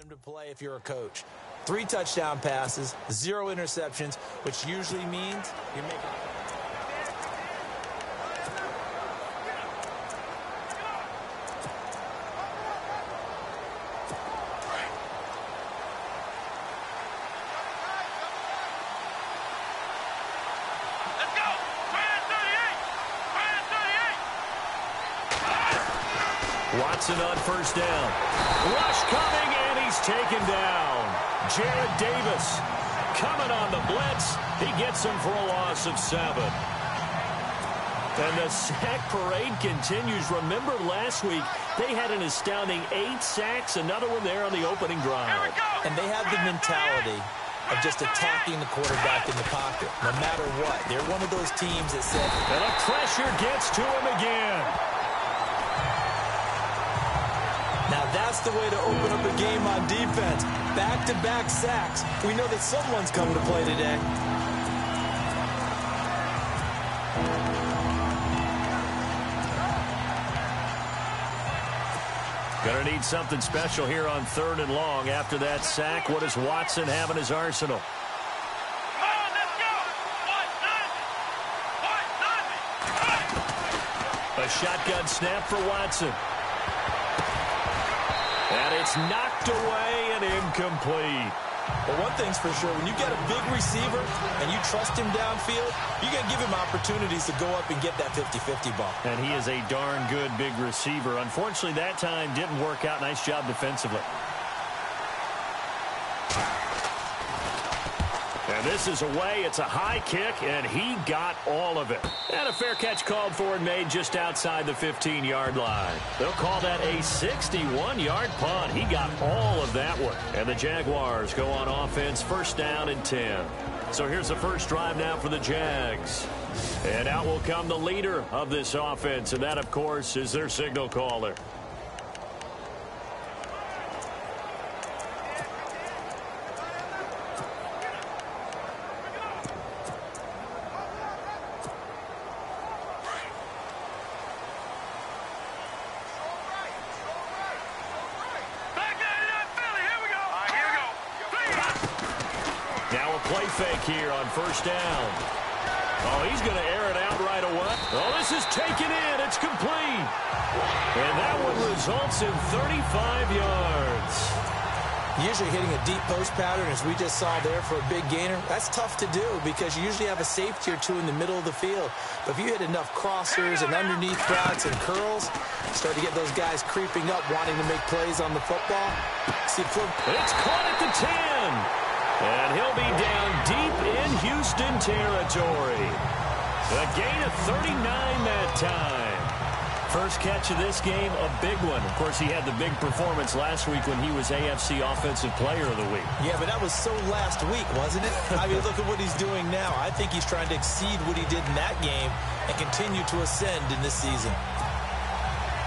him to play if you're a coach. 3 touchdown passes, 0 interceptions, which usually means you're making... Watson on first down. Rush coming, and he's taken down. Jarrad Davis coming on the blitz. He gets him for a loss of 7. And the sack parade continues. Remember last week, they had an astounding 8 sacks, another one there on the opening drive. And they have the mentality of just attacking the quarterback in the pocket, no matter what. They're one of those teams that said... And the pressure gets to him again. Now that's the way to open up a game on defense. Back-to-back sacks. We know that someone's coming to play today. Gonna need something special here on 3rd and long. After that sack, what does Watson have in his arsenal? A shotgun snap for Watson. And it's knocked away and incomplete. But one thing's for sure, when you get a big receiver and you trust him downfield, you got to give him opportunities to go up and get that 50-50 ball. And he is a darn good big receiver. Unfortunately, that time didn't work out. Nice job defensively. And this is away. It's a high kick, and he got all of it. And a fair catch called for and made just outside the 15-yard line. They'll call that a 61-yard punt. He got all of that one. And the Jaguars go on offense, 1st down and 10. So here's the first drive now for the Jags. And out will come the leader of this offense, and that, of course, is their signal caller. Play fake here on 1st down. Oh, he's going to air it out right away. Oh, this is taken in. It's complete. And that one results in 35 yards. Usually hitting a deep post pattern, as we just saw there for a big gainer, that's tough to do because you usually have a safety or 2 in the middle of the field. But if you hit enough crossers and underneath routes and curls, start to get those guys creeping up, wanting to make plays on the football. It's caught at the 10. And he'll be down deep in Houston territory. A gain of 39 that time. First catch of this game, a big one. Of course, he had the big performance last week when he was AFC Offensive Player of the Week. Yeah, but that was so last week, wasn't it? I mean, look at what he's doing now. I think he's trying to exceed what he did in that game and continue to ascend in this season.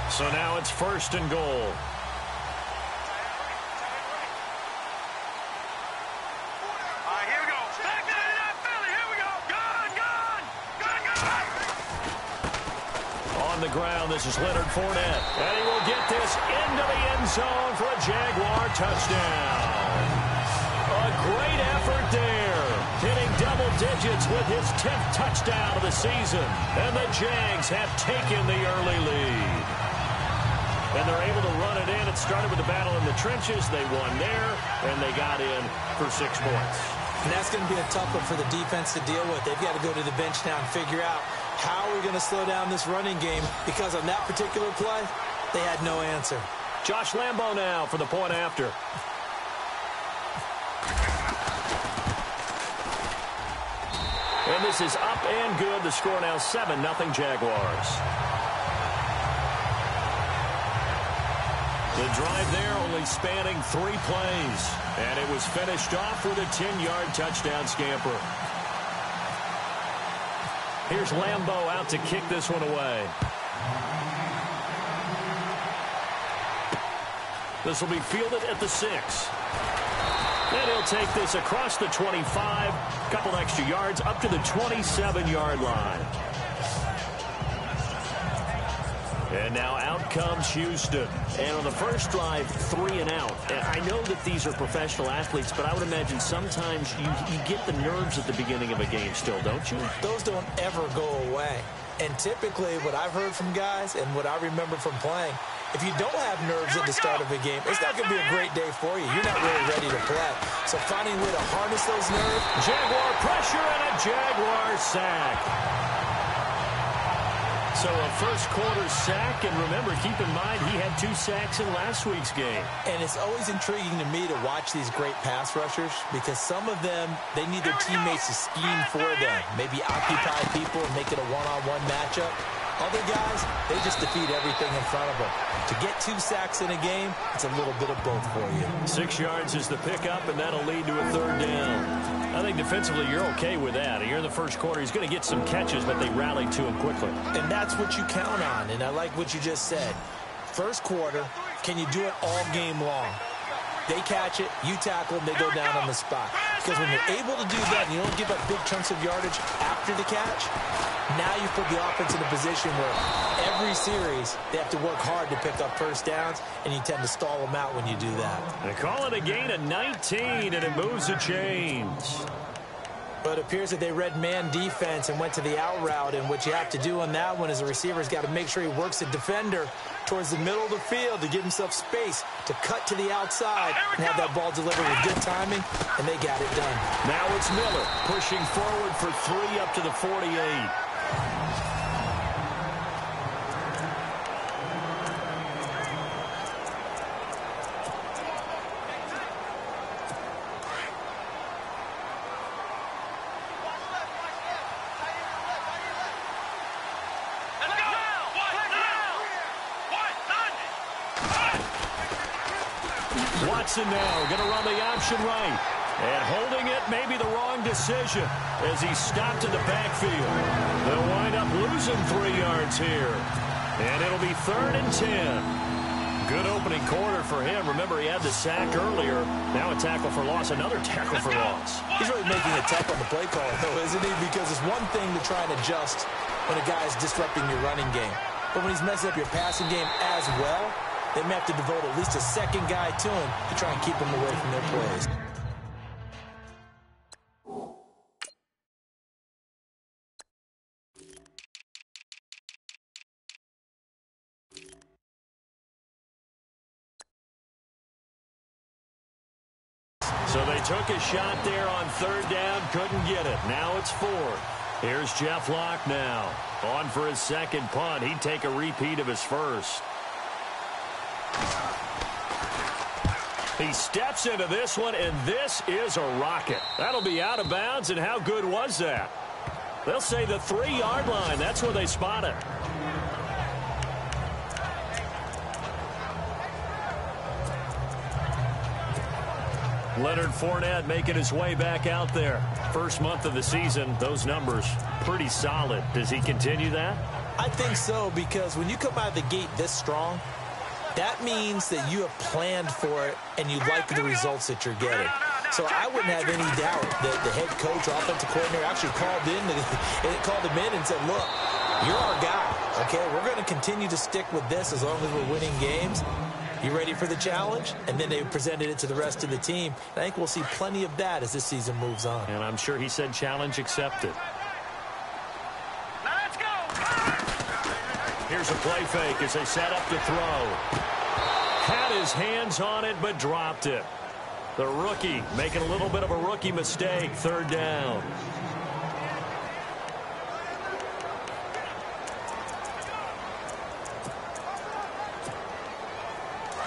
So now it's 1st and goal. On the ground, this is Leonard Fournette. And he will get this into the end zone for a Jaguar touchdown. A great effort there. Hitting double digits with his 10th touchdown of the season. And the Jags have taken the early lead. And they're able to run it in. It started with the battle in the trenches. They won there, and they got in for 6 points. And that's going to be a tough one for the defense to deal with. They've got to go to the bench now and figure out how are we going to slow down this running game, because on that particular play, they had no answer. Josh Lambo now for the point after. And this is up and good. The score now 7-0 Jaguars. The drive there only spanning 3 plays. And it was finished off with a 10-yard touchdown scamper. Here's Lambo out to kick this one away. This will be fielded at the 6. And he'll take this across the 25, couple extra yards up to the 27-yard line. And now out comes Houston. And on the first drive, 3 and out. I know that these are professional athletes, but I would imagine sometimes you get the nerves at the beginning of a game still, don't you? Those don't ever go away. And typically what I've heard from guys and what I remember from playing, if you don't have nerves at the start of a game, it's not going to be a great day for you. You're not really ready to play. So finding a way to harness those nerves. Jaguar pressure and a Jaguar sack. So a first quarter sack, and remember, keep in mind, he had 2 sacks in last week's game. And it's always intriguing to me to watch these great pass rushers because some of them, they need their teammates to scheme for them, maybe occupy people and make it a one-on-one matchup. Other guys, they just defeat everything in front of them. To get 2 sacks in a game, it's a little bit of both for you. 6 yards is the pickup, and that'll lead to a 3rd down. I think defensively you're okay with that. You're in the first quarter. He's going to get some catches, but they rallied to him quickly. And that's what you count on, and I like what you just said. First quarter, can you do it all game long? They catch it, you tackle them, they go down on the spot. Because when you're able to do that and you don't give up big chunks of yardage after the catch, now you put the offense in a position where every series they have to work hard to pick up first downs, and you tend to stall them out when you do that. They call it a gain of 19, and it moves the chains. But it appears that they read man defense and went to the out route, and what you have to do on that one is a receiver's got to make sure he works the defender towards the middle of the field to give himself space to cut to the outside and have that ball delivered with good timing, and they got it done. Now it's Miller pushing forward for 3 up to the 48. Watson now going to run the option right. And holding it may be the wrong decision as he stopped in the backfield. They'll wind up losing 3 yards here. And it'll be 3rd and 10. Good opening quarter for him. Remember, he had the sack earlier. Now a tackle for loss, another tackle for loss. He's really making it tough on the play call, though, isn't he? Because it's one thing to try and adjust when a guy's disrupting your running game. But when he's messing up your passing game as well, they may have to devote at least a second guy to him to try and keep him away from their plays. So they took a shot there on 3rd down, couldn't get it. Now it's 4th. Here's Jeff Locke now. On for his 2nd punt. He'd take a repeat of his first. He steps into this one, and this is a rocket. That'll be out of bounds, and how good was that? They'll say the 3-yard line. That's where they spot it. Leonard Fournette making his way back out there. First month of the season, those numbers pretty solid. Does he continue that? I think so, because when you come out of the gate this strong, that means that you have planned for it and you like the results that you're getting. So I wouldn't have any doubt that the head coach, offensive coordinator, actually called him in and said, look, you're our guy, okay? We're going to continue to stick with this as long as we're winning games. You ready for the challenge? And then they presented it to the rest of the team. I think we'll see plenty of that as this season moves on. And I'm sure he said challenge accepted. Now let's go. Here's a play fake as they set up to throw. Had his hands on it, but dropped it. The rookie making a little bit of a rookie mistake. 3rd down.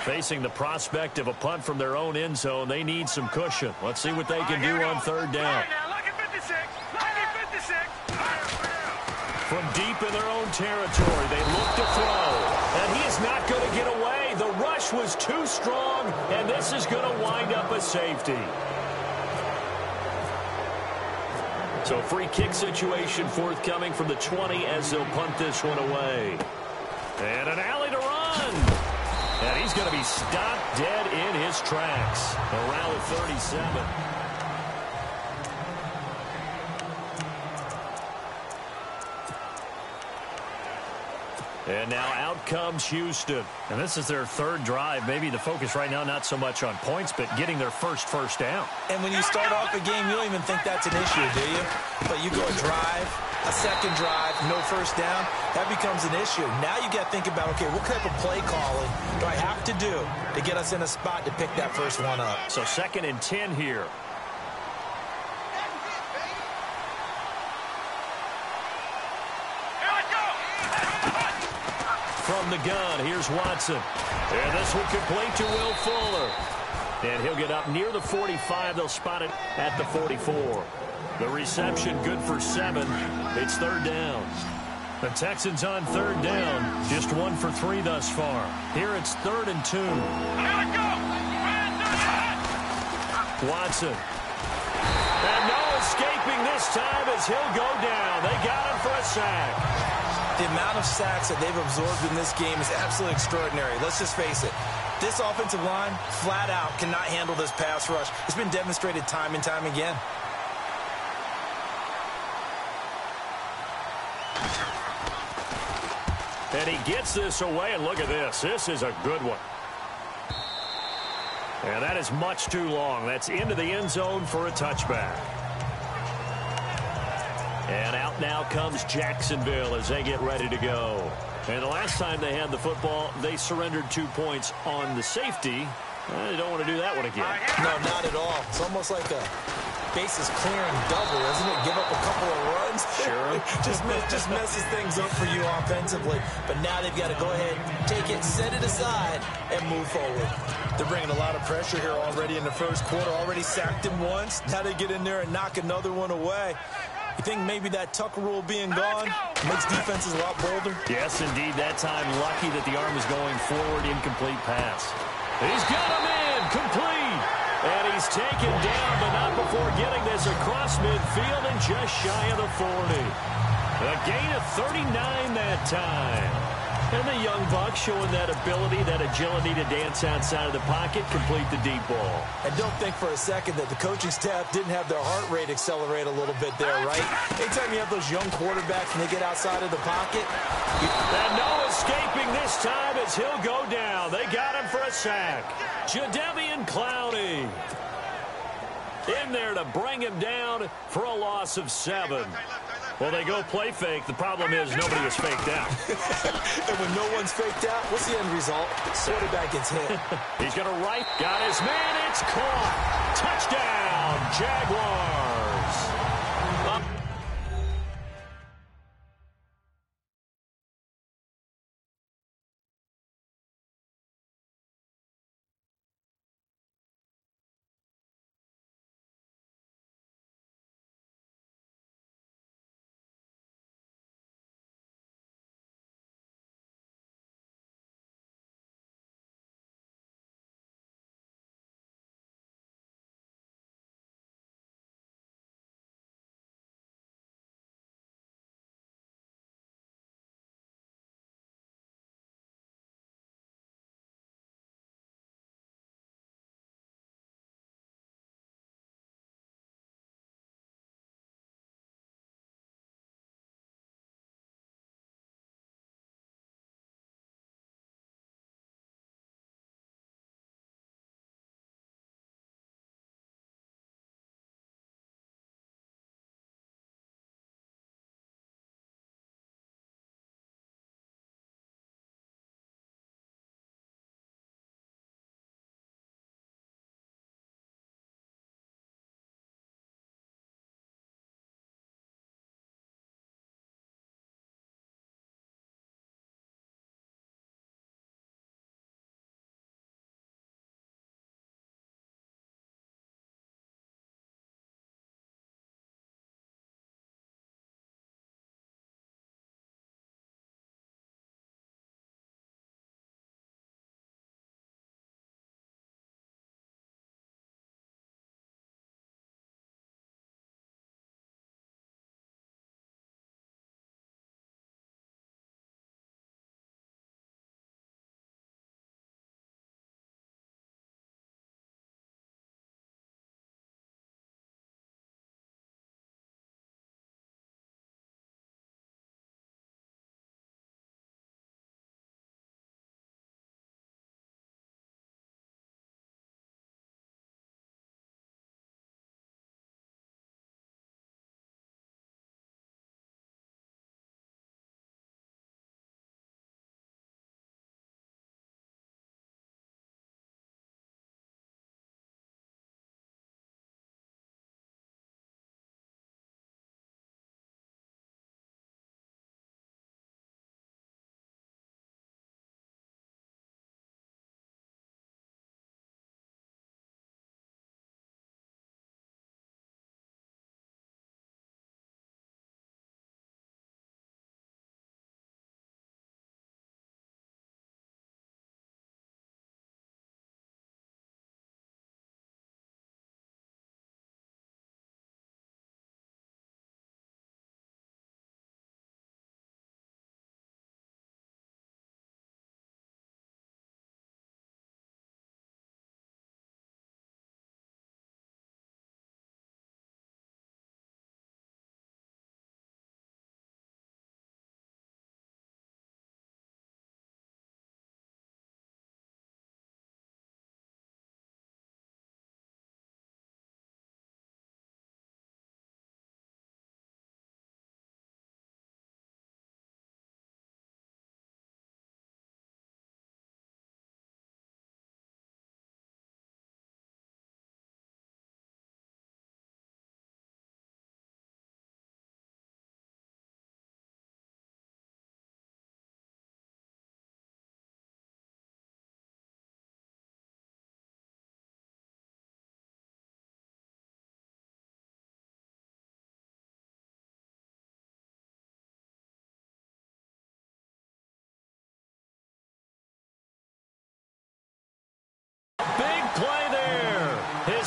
Facing the prospect of a punt from their own end zone, they need some cushion. Let's see what they can do on 3rd down. From deep in their own territory, they look to throw. And he is not going to get away. The rush was too strong, and this is going to wind up a safety. So free kick situation forthcoming from the 20 as they'll punt this one away. And an alley to run. And he's going to be stopped dead in his tracks around the 37. And now out comes Houston. And this is their third drive. Maybe the focus right now not so much on points, but getting their first down. And when you start off a game, you don't even think that's an issue, do you? But you go a drive, a second drive, no first down, that becomes an issue. Now you got to think about, okay, what type of play calling do I have to do to get us in a spot to pick that first one up? So 2nd and 10 here. From the gun, here's Watson. And this one complete to Will Fuller. And he'll get up near the 45. They'll spot it at the 44. The reception good for 7. It's 3rd down. The Texans on 3rd down. Just 1 for 3 thus far. Here it's 3rd and 2. Watson. And no escaping this time as he'll go down. They got him for a sack. The amount of sacks that they've absorbed in this game is absolutely extraordinary. Let's just face it. This offensive line, flat out, cannot handle this pass rush. It's been demonstrated time and time again. And he gets this away, and look at this. This is a good one. And that is much too long. That's into the end zone for a touchback. And out now comes Jacksonville as they get ready to go. And the last time they had the football, they surrendered 2 points on the safety. They don't want to do that one again. No, not at all. It's almost like a bases clearing double, isn't it? Give up a couple of runs. Sure. just messes things up for you offensively. But now they've got to go ahead, take it, set it aside, and move forward. They're bringing a lot of pressure here already in the first quarter. Already sacked him once. Now they get in there and knock another one away. You think maybe that Tucker rule being gone makes defenses a lot bolder? Yes, indeed. That time, lucky that the arm is going forward. Incomplete pass. He's got him in. Complete. And he's taken down, but not before getting this across midfield and just shy of the 40. A gain of 39 that time. And the young buck showing that ability, that agility to dance outside of the pocket, complete the deep ball. And don't think for a second that the coaching staff didn't have their heart rate accelerate a little bit there, right? Anytime you have those young quarterbacks and they get outside of the pocket. And no escaping this time as he'll go down. They got him for a sack. Jadeveon Clowney in there to bring him down for a loss of 7. Well, they go play fake. The problem is nobody was faked out. And when no one's faked out, what's the end result? Quarterback gets hit. He's going to right. Got his man. It's caught. Touchdown, Jaguars.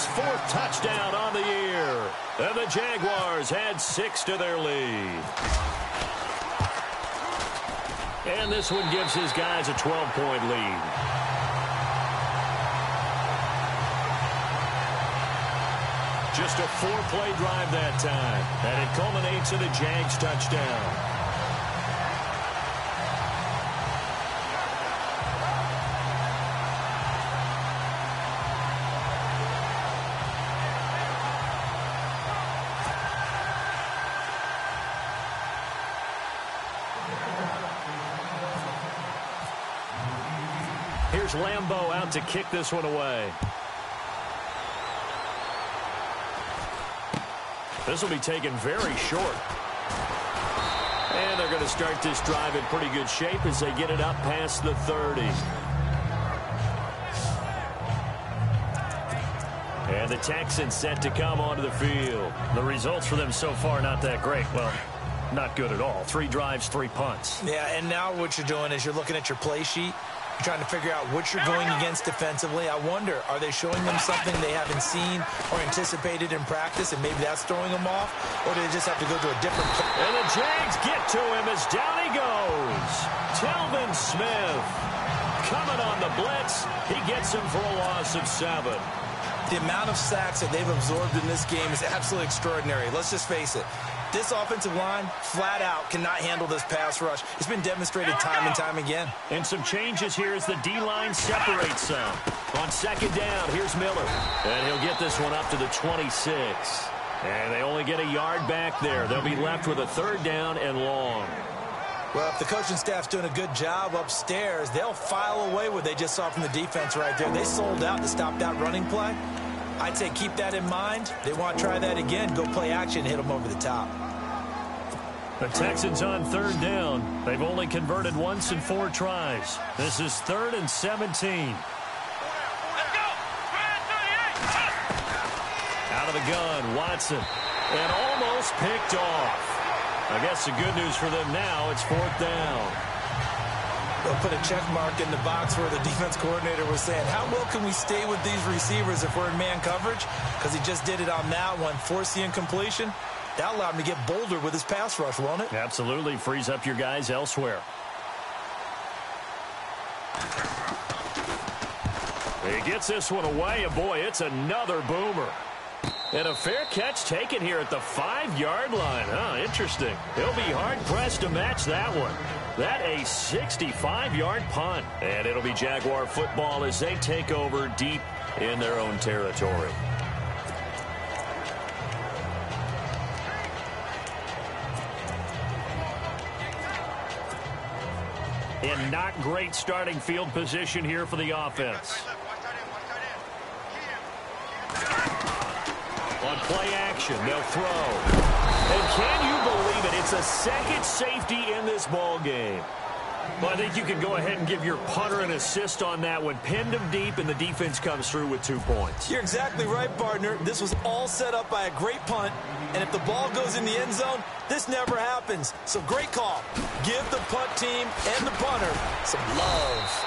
his 4th touchdown on the year. And the Jaguars add 6 to their lead. And this one gives his guys a 12-point lead. Just a 4-play drive that time. And it culminates in a Jags touchdown. Here's Lambeau out to kick this one away. This will be taken very short. And they're going to start this drive in pretty good shape as they get it up past the 30. And the Texans set to come onto the field. The results for them so far not that great. Well, not good at all. 3 drives, 3 punts. Yeah, and now what you're doing is you're looking at your play sheet. You're trying to figure out what you're going against defensively. I wonder, are they showing them something they haven't seen or anticipated in practice, and maybe that's throwing them off? Or do they just have to go to a different play? And the Jags get to him as down he goes. Telvin Smith coming on the blitz. He gets him for a loss of 7. The amount of sacks that they've absorbed in this game is absolutely extraordinary. Let's just face it. This offensive line, flat out, cannot handle this pass rush. It's been demonstrated time and time again. And some changes here as the D-line separates some. On 2nd down, here's Miller. And he'll get this one up to the 26. And they only get a yard back there. They'll be left with a 3rd down and long. Well, if the coaching staff's doing a good job upstairs, they'll file away what they just saw from the defense right there. They sold out to stop that running play. I'd say keep that in mind. They want to try that again. Go play action, hit them over the top. The Texans on 3rd down. They've only converted once in 4 tries. This is 3rd and 17. Out of the gun, Watson. And almost picked off. I guess the good news for them now, it's 4th down. They'll put a check mark in the box where the defense coordinator was saying, how well can we stay with these receivers if we're in man coverage? Because he just did it on that one, forced the incompletion. That allowed him to get bolder with his pass rush, won't it? Absolutely. Frees up your guys elsewhere. He gets this one away, and boy, it's another boomer. And a fair catch taken here at the 5-yard line. Huh, interesting. He'll be hard-pressed to match that one. That a 65-yard punt. And it'll be Jaguar football as they take over deep in their own territory. And not great starting field position here for the offense. On play action, they'll throw. And can you believe it? It's a 2nd safety in this ball game. Well, I think you can go ahead and give your punter an assist on that one. Pinned him deep, and the defense comes through with 2 points. You're exactly right, partner. This was all set up by a great punt, and if the ball goes in the end zone, this never happens. So great call. Give the punt team and the punter some love.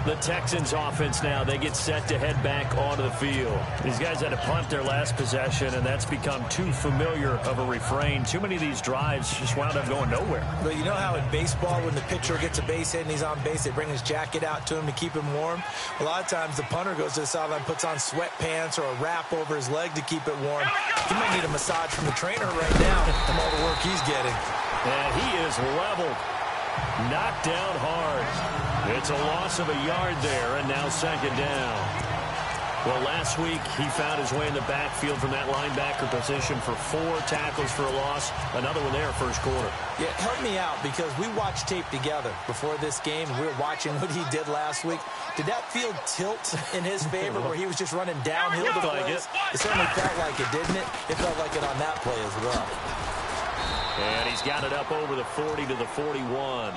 The Texans offense now, they get set to head back onto the field. These guys had to punt their last possession, and that's become too familiar of a refrain. Too many of these drives just wound up going nowhere. But you know how in baseball, when the pitcher gets a base hit and he's on base, they bring his jacket out to him to keep him warm? A lot of times the punter goes to the sideline, puts on sweatpants or a wrap over his leg to keep it warm. He might need a massage from the trainer right now from all the work he's getting. And he is leveled. Knocked down hard. It's a loss of a yard there, and now 2nd down. Well, last week he found his way in the backfield from that linebacker position for 4 tackles for a loss. Another one there, 1st quarter. Yeah, help me out, because we watched tape together before this game. We were watching what he did last week. Did that field tilt in his favor where he was just running downhill to plays? It certainly felt like it, didn't it? It felt like it on that play as well. And he's got it up over the 40 to the 41.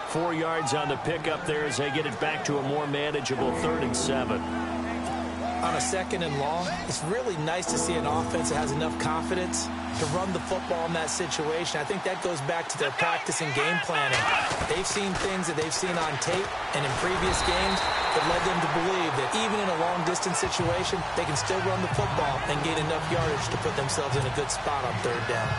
4 yards on the pickup there as they get it back to a more manageable 3rd and 7. on a 2nd and long, it's really nice to see an offense that has enough confidence to run the football in that situation. I think that goes back to their practice and game planning. They've seen things that they've seen on tape and in previous games that led them to believe that even in a long-distance situation, they can still run the football and gain enough yardage to put themselves in a good spot on 3rd down.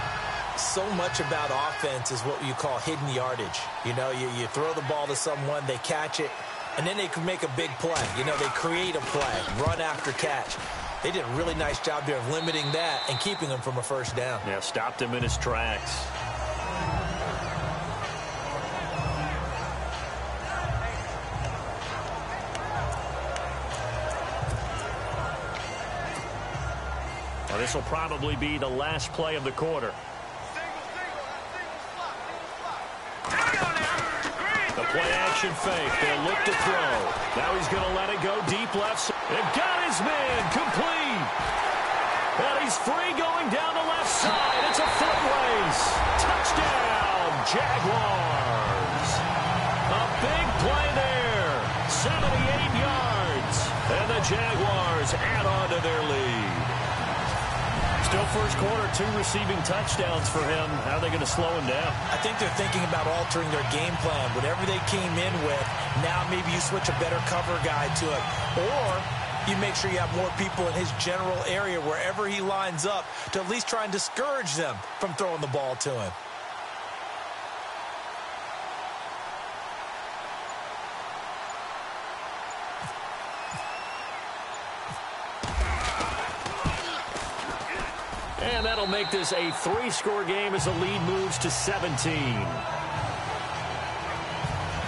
So much about offense is what you call hidden yardage. You know, you throw the ball to someone, they catch it, and then they can make a big play. You know, they create a play, run after catch. They did a really nice job there of limiting that and keeping him from a 1st down. Yeah, stopped him in his tracks. Well, this will probably be the last play of the quarter. The play-action fake. They'll look to throw. Now he's going to let it go deep left. They've got his man complete. And he's free going down the left side. It's a foot race. Touchdown, Jaguars. A big play there. 78 yards. And the Jaguars add on to their lead. Still first quarter, 2 receiving touchdowns for him. How are they going to slow him down? I think they're thinking about altering their game plan. Whatever they came in with, now maybe you switch a better cover guy to it. Or you make sure you have more people in his general area wherever he lines up to at least try and discourage them from throwing the ball to him. And that'll make this a 3-score game as the lead moves to 17.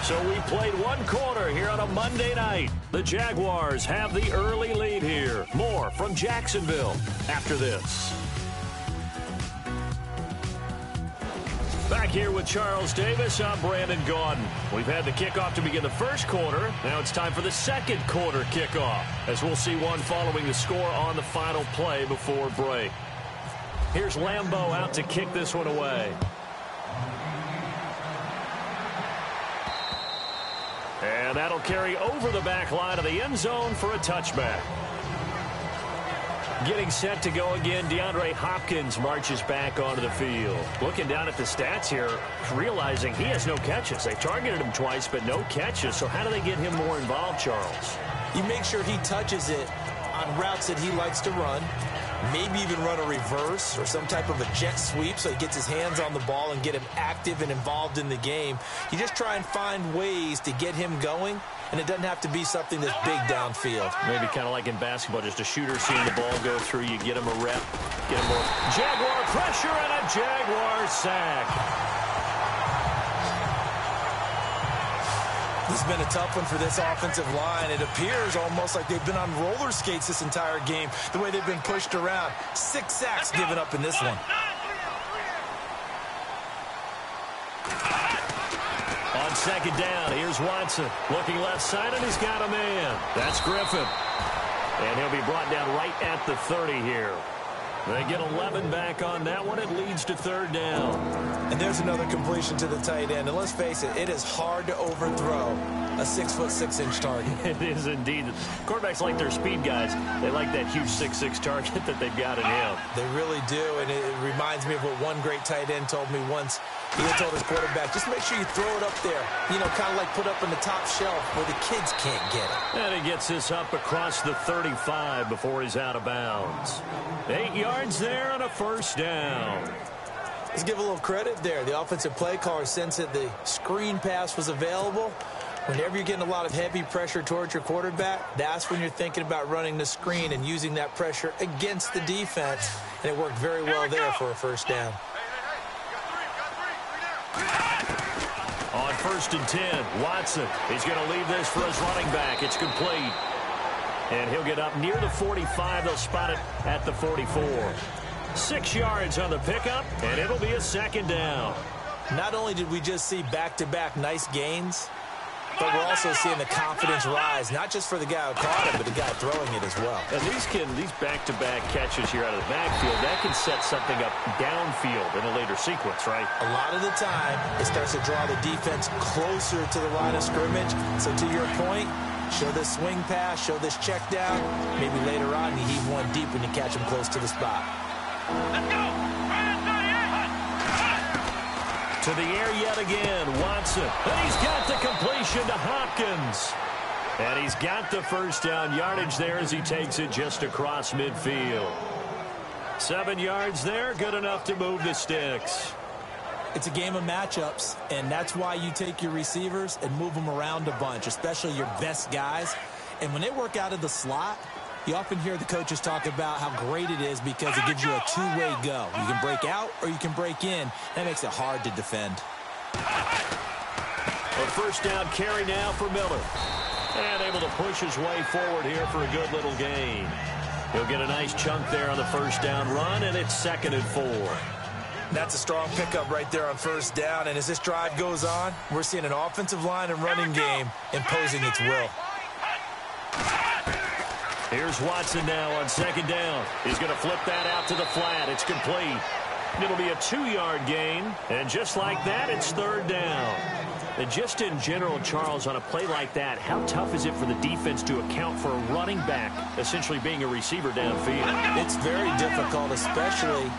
So we played 1 quarter here on a Monday night. The Jaguars have the early lead here. More from Jacksonville after this. Back here with Charles Davis, I'm Brandon Gaudin. We've had the kickoff to begin the first quarter. Now it's time for the second quarter kickoff, as we'll see one following the score on the final play before break. Here's Lambeau out to kick this one away. And that'll carry over the back line of the end zone for a touchback. Getting set to go again, DeAndre Hopkins marches back onto the field. Looking down at the stats here, realizing he has no catches. They targeted him twice, but no catches. So how do they get him more involved, Charles? You make sure he touches it on routes that he likes to run. Maybe even run a reverse or some type of a jet sweep so he gets his hands on the ball and get him active and involved in the game. You just try and find ways to get him going, and it doesn't have to be something that's big downfield. Maybe kind of like in basketball, just a shooter seeing the ball go through. You get him a rep, get him more. Jaguar pressure and a Jaguar sack. This has been a tough one for this offensive line. It appears almost like they've been on roller skates this entire game, the way they've been pushed around. 6 sacks given up in this one. On second down, here's Watson. Looking left side, and he's got a man. That's Griffin. And he'll be brought down right at the 30 here. They get 11 back on that one. It leads to 3rd down. And there's another completion to the tight end. And let's face it, it is hard to overthrow a 6', 6" target. It is indeed. Quarterbacks like their speed guys. They like that huge 6'6" target that they've got in him. They really do. And it reminds me of what one great tight end told me once. He had told his quarterback, just make sure you throw it up there. You know, kind of like put up on the top shelf where the kids can't get it. And he gets this up across the 35 before he's out of bounds. 8 yards there and a 1st down. Let's give a little credit there. The offensive play caller sensed that the screen pass was available. Whenever you're getting a lot of heavy pressure towards your quarterback, that's when you're thinking about running the screen and using that pressure against the defense. And it worked very well there for a 1st down. On 1st and 10, Watson. He's going to leave this for his running back. It's complete. And he'll get up near the 45. They'll spot it at the 44. 6 yards on the pickup, and it'll be a 2nd down. Not only did we just see back-to-back nice gains, but we're also seeing the confidence rise, not just for the guy who caught it, but the guy throwing it as well. And these back-to-back catches here out of the backfield, that can set something up downfield in a later sequence, right? A lot of the time, it starts to draw the defense closer to the line of scrimmage. So to your point, Show this swing pass, show this check down. Maybe later on you heave one deep when you catch him close to the spot. Let's go! To the air yet again, Watson. And he's got the completion to Hopkins. And he's got the first down yardage there as he takes it just across midfield. 7 yards there, good enough to move the sticks. It's a game of matchups, and that's why you take your receivers and move them around a bunch, especially your best guys. And when they work out of the slot, you often hear the coaches talk about how great it is because it gives you a two-way go. You can break out or you can break in. That makes it hard to defend. A first down carry now for Miller. And able to push his way forward here for a good little gain. He'll get a nice chunk there on the first down run, and it's 2nd and 4. That's a strong pickup right there on first down. And as this drive goes on, we're seeing an offensive line and running game imposing its will. Here's Watson now on 2nd down. He's going to flip that out to the flat. It's complete. It'll be a 2-yard gain. And just like that, it's 3rd down. And just in general, Charles, on a play like that, how tough is it for the defense to account for a running back essentially being a receiver downfield? It's very difficult, especially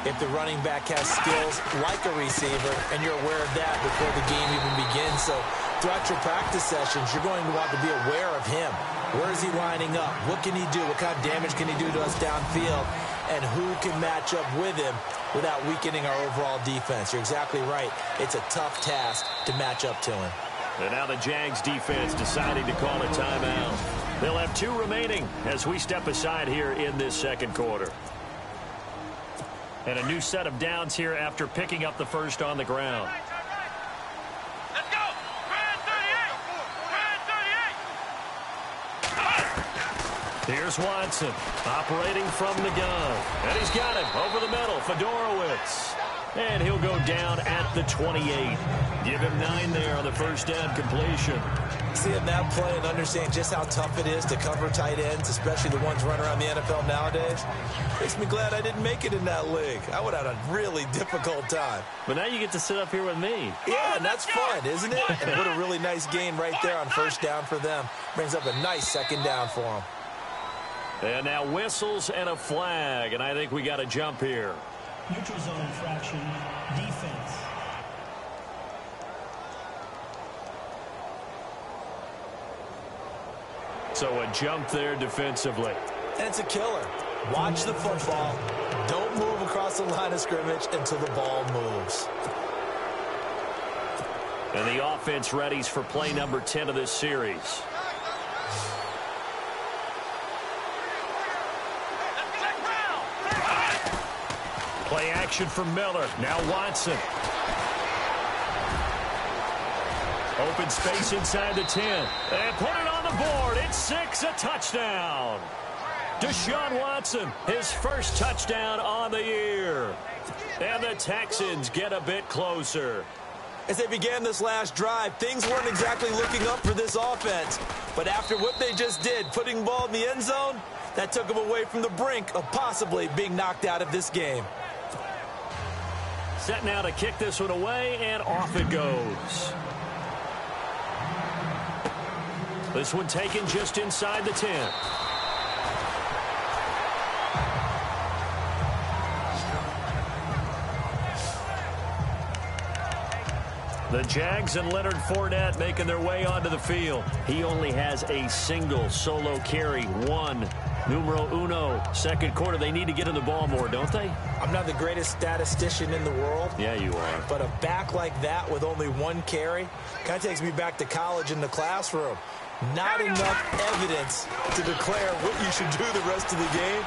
if the running back has skills like a receiver, and you're aware of that before the game even begins. So throughout your practice sessions, you're going to want to be aware of him. Where is he lining up? What can he do? What kind of damage can he do to us downfield? And who can match up with him without weakening our overall defense? You're exactly right. It's a tough task to match up to him. And now the Jags defense deciding to call a timeout. They'll have 2 remaining as we step aside here in this 2nd quarter. And a new set of downs here after picking up the first on the ground. Let's go! Red 38! Here's Watson operating from the gun. And he's got him over the middle. Fedorowicz. And he'll go down at the 28. Give him 9 there on the first down completion. Seeing that play and understanding just how tough it is to cover tight ends, especially the ones running around the NFL nowadays, makes me glad I didn't make it in that league. I would have had a really difficult time. But now you get to sit up here with me. Yeah, and that's fun, isn't it? And what a really nice gain right there on first down for them. Brings up a nice 2nd down for them. And now whistles and a flag, and I think we got a jump here. Neutral zone infraction, defense. So a jump there defensively. And it's a killer. Watch the football. Don't move across the line of scrimmage until the ball moves. And the offense readies for play number 10 of this series. Play action for Miller. Now Watson. Open space inside the 10. And put it on the board. It's 6, a touchdown. Deshaun Watson, his first touchdown on the year. And the Texans get a bit closer. As they began this last drive, things weren't exactly looking up for this offense. But after what they just did, putting the ball in the end zone, that took them away from the brink of possibly being knocked out of this game. Set now to kick this one away, and off it goes. This one taken just inside the 10. The Jags and Leonard Fournette making their way onto the field. He only has a single solo carry, 1. Numero uno, 2nd quarter. They need to get in the ball more, don't they? I'm not the greatest statistician in the world. Yeah, you are. But a back like that with only 1 carry kind of takes me back to college in the classroom. Not enough evidence to declare what you should do the rest of the game.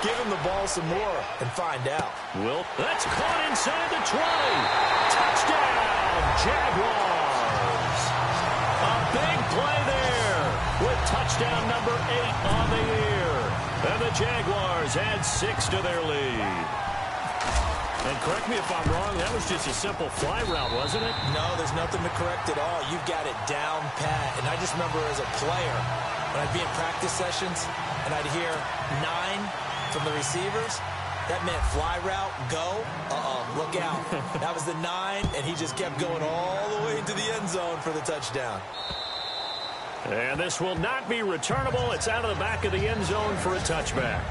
Give him the ball some more and find out. Wilt, that's caught inside the 20. Touchdown, Jaguars. A big play there with touchdown number 8 on the year. And the Jaguars add 6 to their lead. And correct me if I'm wrong, that was just a simple fly route, wasn't it? No, there's nothing to correct at all. You've got it down pat. And I just remember as a player, when I'd be in practice sessions and I'd hear 9 from the receivers, that meant fly route, go, look out. That was the 9, and he just kept going all the way into the end zone for the touchdown. And this will not be returnable. It's out of the back of the end zone for a touchback.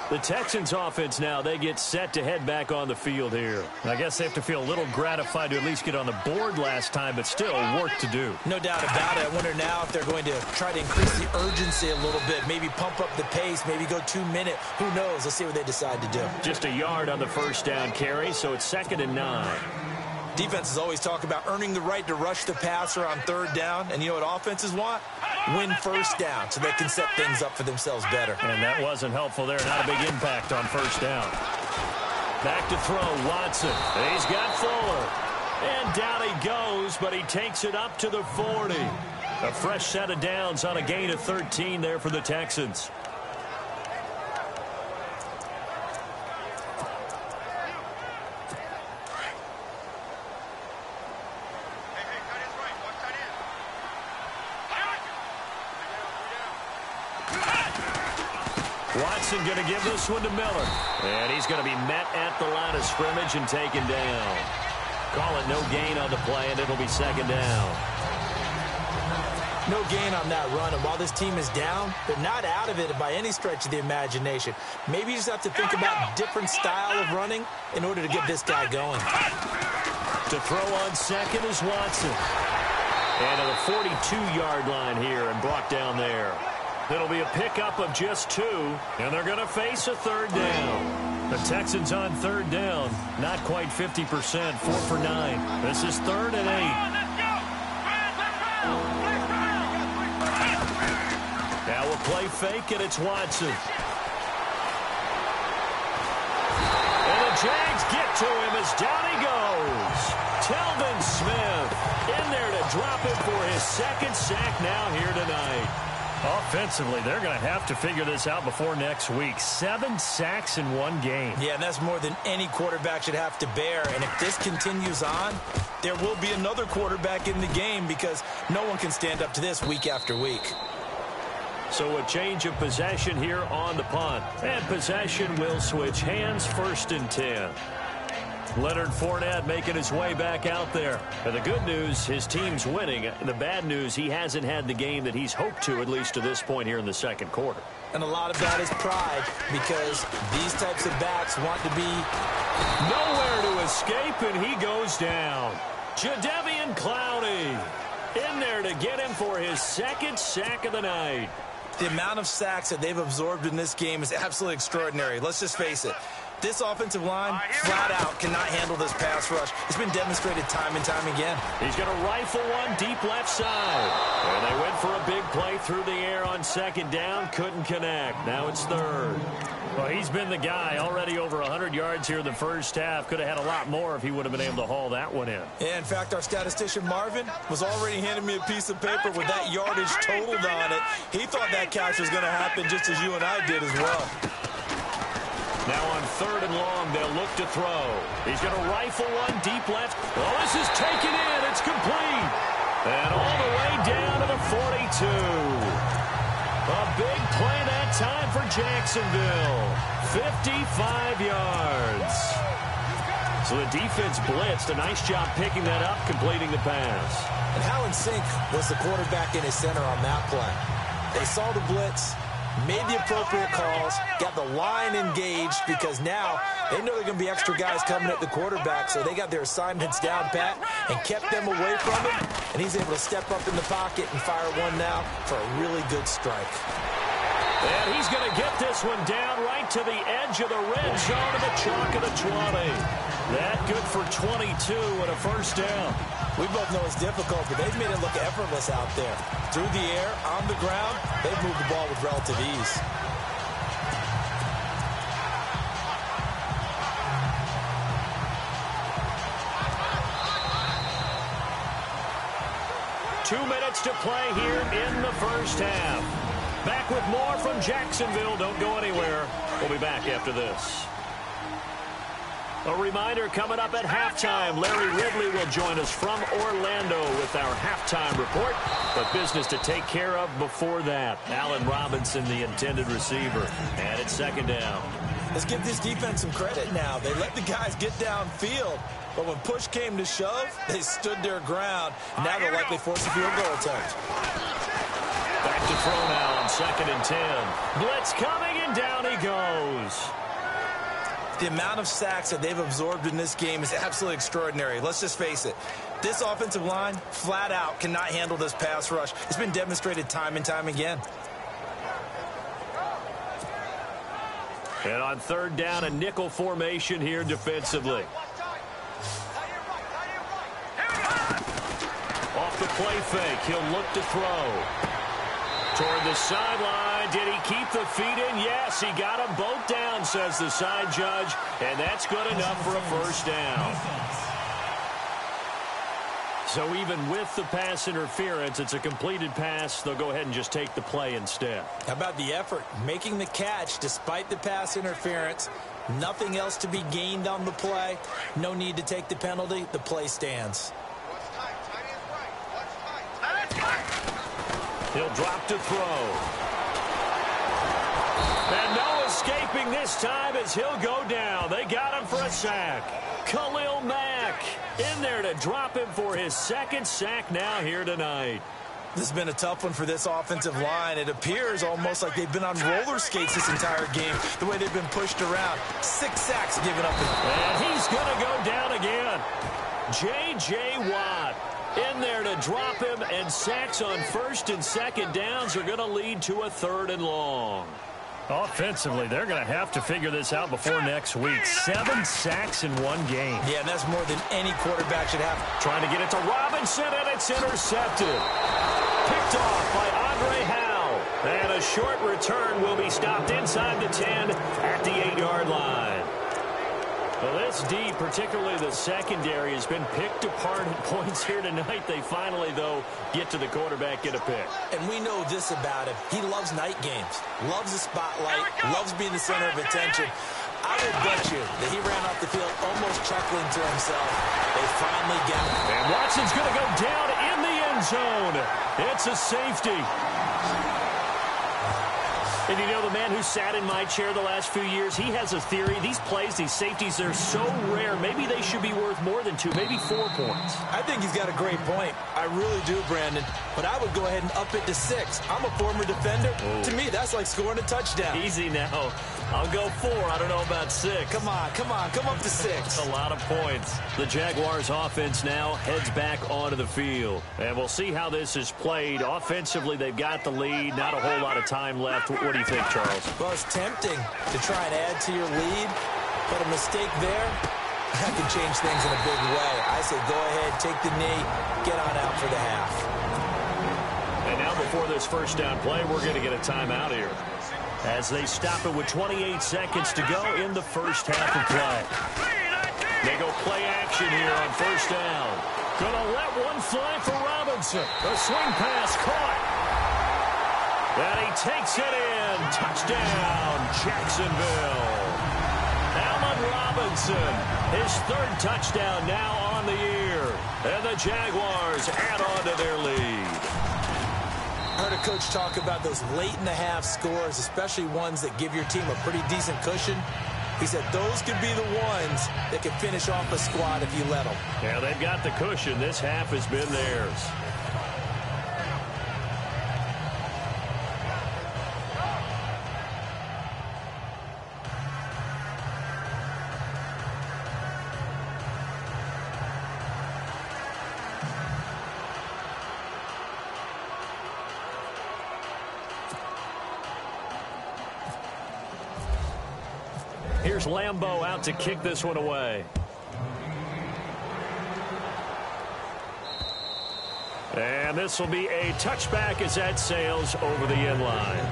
The Texans offense now, they get set to head back on the field here. I guess they have to feel a little gratified to at least get on the board last time, but still work to do. No doubt about it. I wonder now if they're going to try to increase the urgency a little bit, maybe pump up the pace, maybe go 2 minutes. Who knows? Let's see what they decide to do. Just a yard on the first down carry, so it's 2nd and 9. Defenses always talk about earning the right to rush the passer on 3rd down, and you know what offenses want? Win first down so they can set things up for themselves better. And that wasn't helpful there. Not a big impact on first down. Back to throw, Watson. He's got Fuller. And down he goes, but he takes it up to the 40. A fresh set of downs on a gain of 13 there for the Texans. Watson going to give this one to Miller. And he's going to be met at the line of scrimmage and taken down. Call it no gain on the play, and it'll be 2nd down. No gain on that run, and while this team is down, they're not out of it by any stretch of the imagination. Maybe you just have to think about different style of running in order to get this guy going. To throw on 2nd is Watson. And to the 42-yard line here and brought down there. It'll be a pickup of just 2, and they're going to face a 3rd down. The Texans on 3rd down, not quite 50%, 4 for 9. This is 3rd and 8. Now we'll play fake, and it's Watson. And the Jags get to him as down he goes. Telvin Smith in there to drop him for his 2nd sack now here tonight. Offensively, they're going to have to figure this out before next week. 7 sacks in 1 game. Yeah, and that's more than any quarterback should have to bear. And if this continues on, there will be another quarterback in the game because no one can stand up to this week after week. So a change of possession here on the punt. And possession will switch hands, 1st and 10. Leonard Fournette making his way back out there. And the good news, his team's winning. The bad news, he hasn't had the game that he's hoped to, at least to this point here in the 2nd quarter. And a lot of that is pride because these types of backs want to be nowhere to escape, and he goes down. Jadeveon Clowney in there to get him for his 2nd sack of the night. The amount of sacks that they've absorbed in this game is absolutely extraordinary. Let's just face it. This offensive line, flat out, cannot handle this pass rush. It's been demonstrated time and time again. He's going to rifle one deep left side. And they went for a big play through the air on 2nd down. Couldn't connect. Now it's 3rd. Well, he's been the guy. Already over 100 yards here in the first half. Could have had a lot more if he would have been able to haul that one in. Yeah, in fact, our statistician Marvin was already handing me a piece of paper with that yardage totaled on it. He thought that catch was going to happen just as you and I did as well. Now on 3rd and long, they'll look to throw. He's going to rifle one deep left. Oh, this is taken in. It's complete. And all the way down to the 42. A big play that time for Jacksonville. 55 yards. So the defense blitzed. A nice job picking that up, completing the pass. And Hallen Sink was the quarterback in his center on that play. They saw the blitz, made the appropriate calls, got the line engaged because now they know they're going to be extra guys coming at the quarterback, so they got their assignments down pat and kept them away from him, and he's able to step up in the pocket and fire one now for a really good strike. And he's going to get this one down right to the edge of the red zone of the chalk of the 20. That good for 22 and a first down. We both know it's difficult, but they've made it look effortless out there. Through the air, on the ground, they've moved the ball with relative ease. Two minutes to play here in the first half. Back with more from Jacksonville. Don't go anywhere. We'll be back after this. A reminder coming up at halftime, Larry Ridley will join us from Orlando with our halftime report. But business to take care of before that. Allen Robinson, the intended receiver. And it's second down. Let's give this defense some credit now. They let the guys get downfield. But when push came to shove, they stood their ground. Now they'll likely force a field goal attempt. Back to throw now on 2nd and 10. Blitz coming, and down he goes. The amount of sacks that they've absorbed in this game is absolutely extraordinary. Let's just face it. This offensive line, flat out, cannot handle this pass rush. It's been demonstrated time and time again. And on 3rd down, a nickel formation here defensively. Off the play fake, he'll look to throw. Toward the sideline, did he keep the feet in? Yes, he got them both down, says the side judge, and that's good enough for a first down. So even with the pass interference, it's a completed pass. They'll go ahead and just take the play instead. How about the effort? Making the catch despite the pass interference. Nothing else to be gained on the play. No need to take the penalty. The play stands. He'll drop to throw. And no escaping this time as he'll go down. They got him for a sack. Khalil Mack in there to drop him for his 2nd sack now here tonight. This has been a tough one for this offensive line. It appears almost like they've been on roller skates this entire game, the way they've been pushed around. 6 sacks given up. And he's going to go down again. J.J. Watt in there to drop him, and sacks on 1st and 2nd downs are going to lead to a 3rd and long. Offensively, they're going to have to figure this out before next week. 7 sacks in one game. Yeah, and that's more than any quarterback should have. Trying to get it to Robinson, and it's intercepted. Picked off by Andre Howe. And a short return will be stopped inside the 10 at the 8-yard line. Well, this D, particularly the secondary, has been picked apart at points here tonight. They finally, though, get to the quarterback, get a pick. And we know this about him. He loves night games, loves the spotlight, loves being the center of attention. I would bet you that he ran off the field almost chuckling to himself. They finally got him. And Watson's going to go down in the end zone. It's a safety. And you know, the man who sat in my chair the last few years, he has a theory. These plays, these safeties, they're so rare. Maybe they should be worth more than 2, maybe 4 points. I think he's got a great point. I really do, Brandon. But I would go ahead and up it to 6. I'm a former defender. Ooh. To me, that's like scoring a touchdown. Easy now. I'll go 4. I don't know about 6. Come on. Come up to 6. That's a lot of points. The Jaguars offense now heads back onto the field. And we'll see how this is played. Offensively, they've got the lead. Not a whole lot of time left. What do you think, Charles? Well, it's tempting to try and add to your lead, but a mistake there, that can change things in a big way. I say go ahead, take the knee, get on out for the half. And now before this first down play, we're going to get a timeout here, as they stop it with 28 seconds to go in the first half of play. They go play action here on first down. Gonna let one fly for Robinson. The swing pass caught. And he takes it in. Touchdown, Jacksonville. Allen Robinson, his 3rd touchdown now on the year. And the Jaguars add on to their lead. I heard a coach talk about those late-in-the-half scores, especially ones that give your team a pretty decent cushion. He said those could be the ones that can finish off a squad if you let them. Yeah, they've got the cushion. This half has been theirs. Here's Lambeau out to kick this one away. And this will be a touchback as that sails over the end line.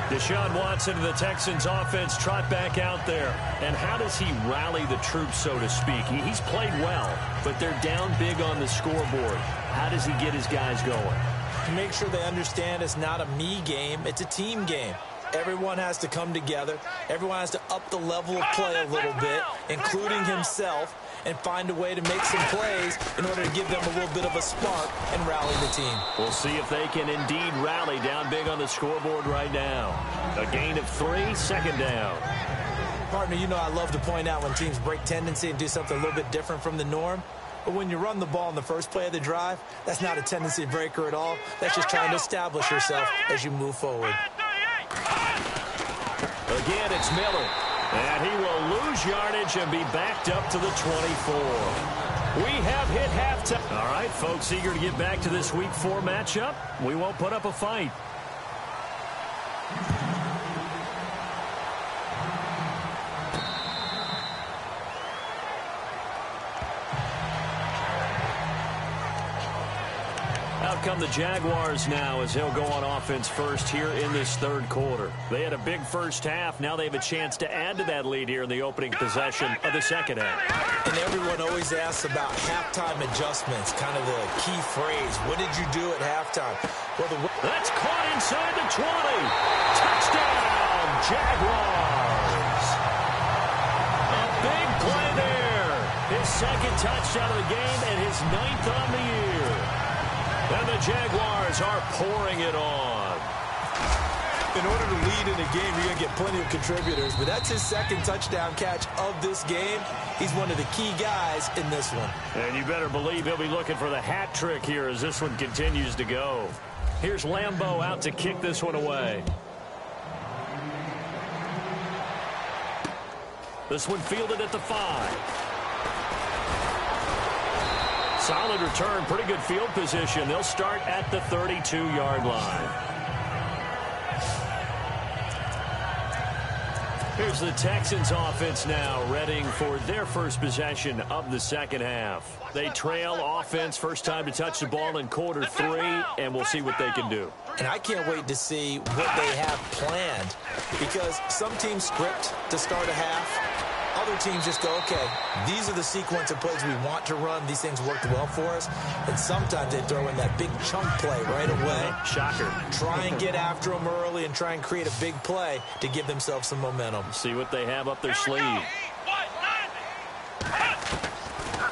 Deshaun Watson of the Texans offense trot back out there. And how does he rally the troops, so to speak? He's played well, but they're down big on the scoreboard. How does he get his guys going? To make sure they understand it's not a me game, it's a team game. Everyone has to come together. Everyone has to up the level of play a little bit, including himself, and find a way to make some plays in order to give them a little bit of a spark and rally the team. We'll see if they can indeed rally down big on the scoreboard right now. A gain of 3, second down. Partner, you know I love to point out when teams break tendency and do something a little bit different from the norm. But when you run the ball in the first play of the drive, that's not a tendency breaker at all. That's just trying to establish yourself as you move forward. Again, it's Miller. And he will lose yardage and be backed up to the 24. We have hit halftime. All right, folks, eager to get back to this Week 4 matchup. We won't put up a fight. Out come the Jaguars now as they'll go on offense first here in this third quarter. They had a big first half. Now they have a chance to add to that lead here in the opening possession of the second half. And everyone always asks about halftime adjustments, kind of the key phrase. What did you do at halftime? Well, that's caught inside the 20. Touchdown, Jaguars. A big play there. His second touchdown of the game and his 9th on the year. And the Jaguars are pouring it on. In order to lead in a game, you're going to get plenty of contributors, but that's his second touchdown catch of this game. He's one of the key guys in this one. And you better believe he'll be looking for the hat trick here as this one continues to go. Here's Lambeau out to kick this one away. This one fielded at the 5. Solid return, pretty good field position. They'll start at the 32-yard line. Here's the Texans offense now, readying for their first possession of the second half. They trail offense, first time to touch the ball in quarter 3, and we'll see what they can do. And I can't wait to see what they have planned, because some teams script to start a half. Other teams just go, okay, these are the sequence of plays we want to run. These things worked well for us. And sometimes they throw in that big chunk play right away. Shocker. Try and get after them early and try and create a big play to give themselves some momentum. See what they have up their sleeve.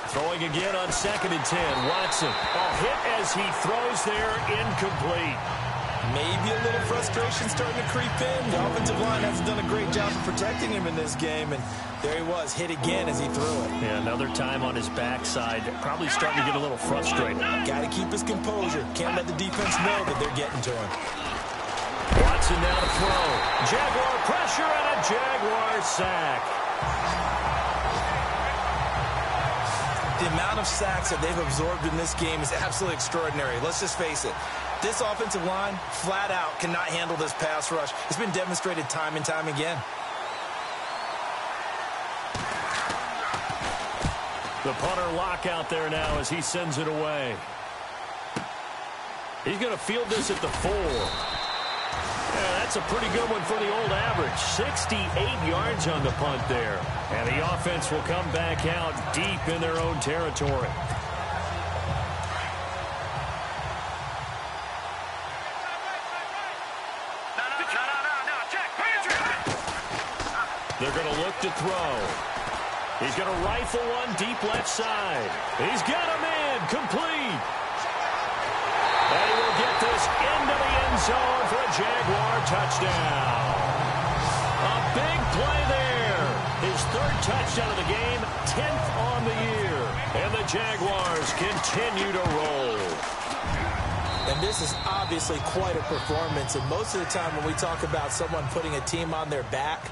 Throwing again on 2nd and 10. Watson. A hit as he throws there, incomplete. Maybe a little frustration starting to creep in. The offensive line hasn't done a great job of protecting him in this game, and there he was, hit again as he threw it. Yeah, another time on his backside. Probably starting to get a little frustrated. Got to keep his composure. Can't let the defense know that they're getting to him. Watson now to throw. Jaguar pressure and a Jaguar sack. The amount of sacks that they've absorbed in this game is absolutely extraordinary. Let's just face it. This offensive line, flat out, cannot handle this pass rush. It's been demonstrated time and time again. The punter lock out there now as he sends it away. He's going to field this at the 4. Yeah, that's a pretty good one for the old average. 68 yards on the punt there. And the offense will come back out deep in their own territory. They're going to look to throw. He's going to rifle one deep left side. He's got him in. Complete. And he will get this into the end zone for a Jaguar touchdown. A big play there. His 3rd touchdown of the game, 10th on the year. And the Jaguars continue to roll. And this is obviously quite a performance. And most of the time when we talk about someone putting a team on their back,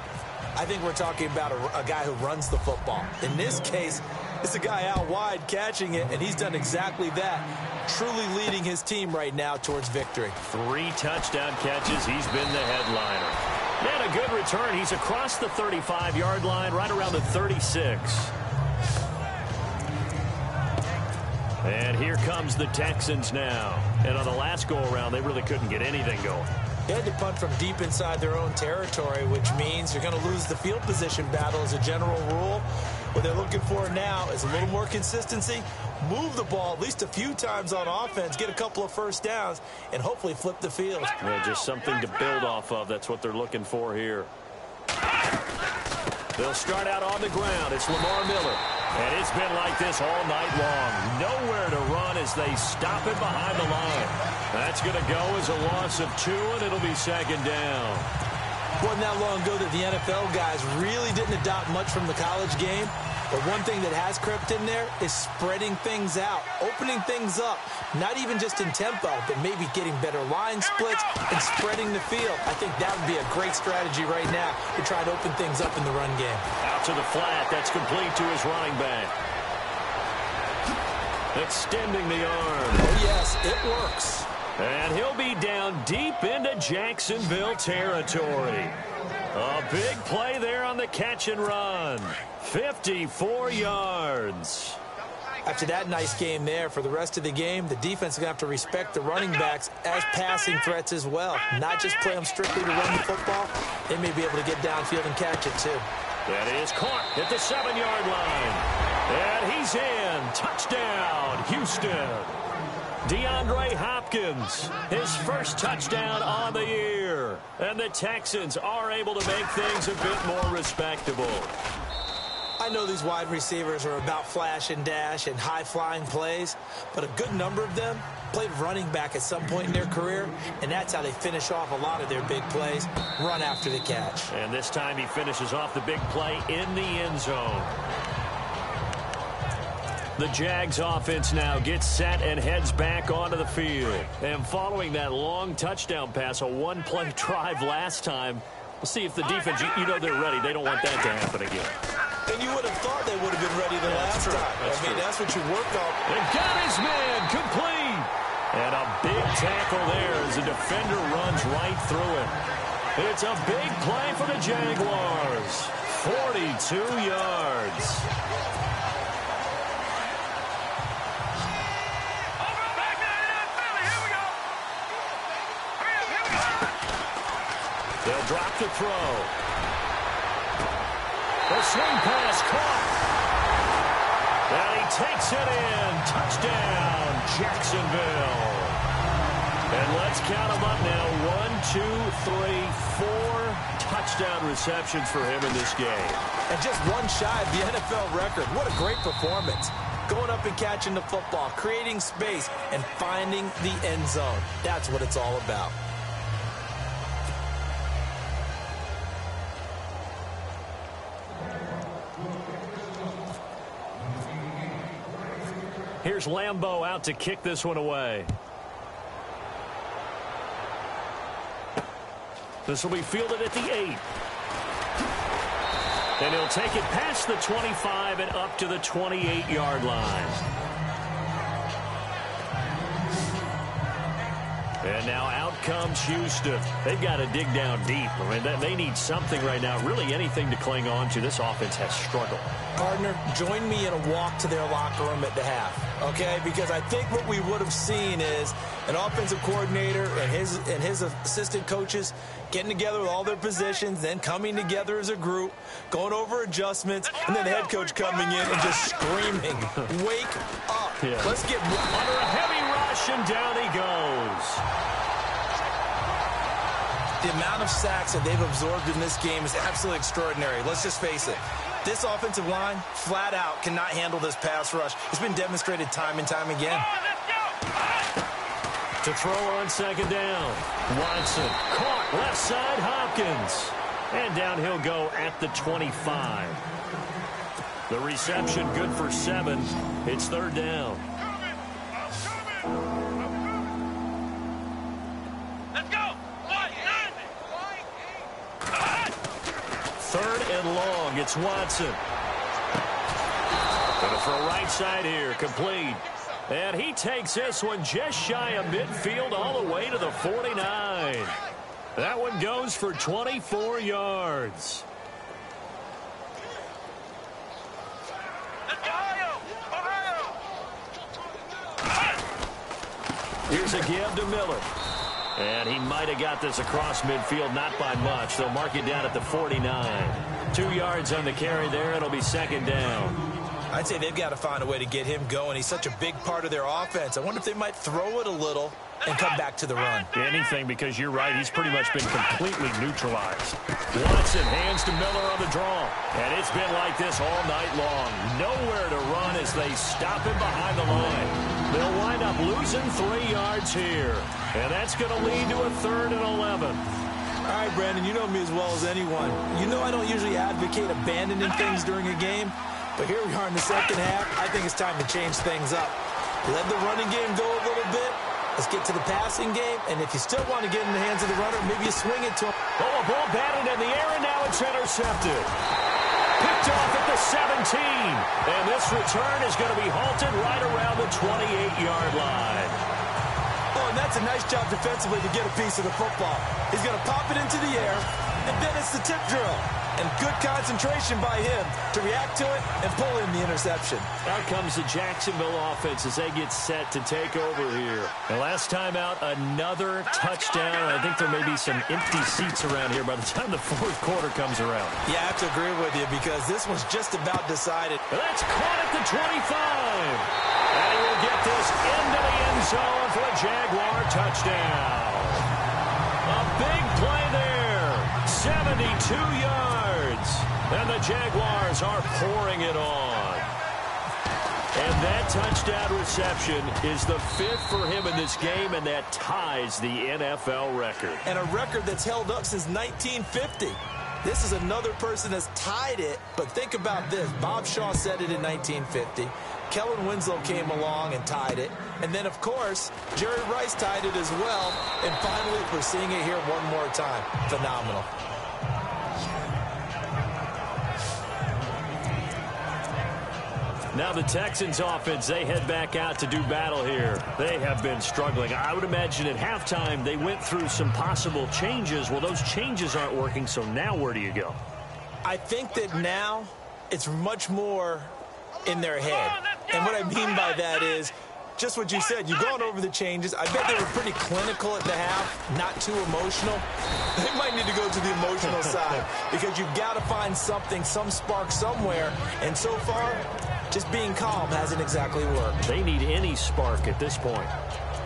I think we're talking about a guy who runs the football. In this case, it's a guy out wide catching it, and he's done exactly that, truly leading his team right now towards victory. 3 touchdown catches. He's been the headliner. And a good return. He's across the 35-yard line, right around the 36. And here comes the Texans now. And on the last go-around, they really couldn't get anything going. They had to punt from deep inside their own territory, which means you're going to lose the field position battle as a general rule. What they're looking for now is a little more consistency, move the ball at least a few times on offense, get a couple of first downs, and hopefully flip the field. Yeah, just something to build off of. That's what they're looking for here. They'll start out on the ground. It's Lamar Miller. And it's been like this all night long. Nowhere to run as they stop it behind the line. That's going to go as a loss of 2, and it'll be second down. Wasn't that long ago that the NFL guys really didn't adopt much from the college game. But one thing that has crept in there is spreading things out, opening things up, not even just in tempo, but maybe getting better line splits and spreading the field. I think that would be a great strategy right now to try to open things up in the run game. Out to the flat. That's complete to his running back. Extending the arm. Oh, yes, it works. And he'll be down deep into Jacksonville territory. A big play there on the catch and run. 54 yards. After that nice game there, for the rest of the game, the defense is going to have to respect the running backs as passing threats as well. Not just play them strictly to run the football. They may be able to get downfield and catch it, too. That is caught at the 7-yard line. And he's in. Touchdown, Houston. DeAndre Hopkins, his first touchdown on the year. And the Texans are able to make things a bit more respectable. I know these wide receivers are about flash and dash and high-flying plays, but a good number of them played running back at some point in their career, and that's how they finish off a lot of their big plays, run after the catch. And this time he finishes off the big play in the end zone. The Jags offense now gets set and heads back onto the field. And following that long touchdown pass, a one-play drive last time, we'll see if the defense, you know they're ready. They don't want that to happen again. And you would have thought they would have been ready the last time. That's what you work on. And got his man complete. And a big tackle there as the defender runs right through him. It's a big play for the Jaguars. 42 yards. They'll drop the throw. The swing pass caught. And he takes it in. Touchdown, Jacksonville. And let's count them up now. 1, 2, 3, 4 touchdown receptions for him in this game. And just one shy of the NFL record. What a great performance. Going up and catching the football, creating space, and finding the end zone. That's what it's all about. Here's Lambeau out to kick this one away. This will be fielded at the 8. And he'll take it past the 25 and up to the 28-yard line. And now out comes Houston. They've got to dig down deep. I mean, they need something right now, really anything to cling on to. This offense has struggled. Partner, join me in a walk to their locker room at the half, okay? Because I think what we would have seen is an offensive coordinator and his assistant coaches getting together with all their positions, then coming together as a group, going over adjustments, and then the head coach coming in and just screaming, wake up. Yeah. Let's get under a heavy rush, and down he goes. The amount of sacks that they've absorbed in this game is absolutely extraordinary. Let's just face it. This offensive line, flat out, cannot handle this pass rush. It's been demonstrated time and time again. To throw on second down. Watson caught left side Hopkins. And down he'll go at the 25. The reception good for 7. It's third down. Let's go. Third and long. It's Watson. Going for a right side here. Complete. And he takes this one just shy of midfield all the way to the 49. That one goes for 24 yards. Here's a give to Miller. And he might have got this across midfield, not by much. They'll mark it down at the 49. 2 yards on the carry there. It'll be second down. I'd say they've got to find a way to get him going. He's such a big part of their offense. I wonder if they might throw it a little and come back to the run. Anything, because you're right. He's pretty much been completely neutralized. Watson hands to Miller on the draw. And it's been like this all night long. Nowhere to run as they stop him behind the line. They'll wind up losing 3 yards here. And that's going to lead to a 3rd and 11. All right, Brandon, you know me as well as anyone. You know I don't usually advocate abandoning things during a game. But here we are in the second half. I think it's time to change things up. Let the running game go a little bit. Let's get to the passing game. And if you still want to get in the hands of the runner, maybe you swing it to him. Oh, a ball batted in the air, and now it's intercepted. Picked off at the 17. And this return is going to be halted right around the 28-yard line. Oh, and that's a nice job defensively to get a piece of the football. He's going to pop it into the air, and then it's the tip drill. And good concentration by him to react to it and pull in the interception. Out comes the Jacksonville offense as they get set to take over here. The last time out, another touchdown. I think there may be some empty seats around here by the time the 4th quarter comes around. Yeah, I have to agree with you because this one's just about decided. And that's caught at the 25. And he will get this into the end zone for a Jaguar touchdown. A big play there. 72 yards. And the Jaguars are pouring it on. And that touchdown reception is the 5th for him in this game, and that ties the NFL record. And a record that's held up since 1950. This is another person that's tied it, but think about this. Bob Shaw said it in 1950. Kellen Winslow came along and tied it. And then, of course, Jerry Rice tied it as well. And finally, we're seeing it here one more time. Phenomenal. Now the Texans offense, they head back out to do battle here. They have been struggling. I would imagine at halftime they went through some possible changes. Well, those changes aren't working, so now where do you go? I think that now it's much more in their head. And what I mean by that is just what you said. You've gone over the changes. I bet they were pretty clinical at the half, not too emotional. They might need to go to the emotional side because you've got to find something, some spark somewhere. And so far, just being calm hasn't exactly worked. They need any spark at this point.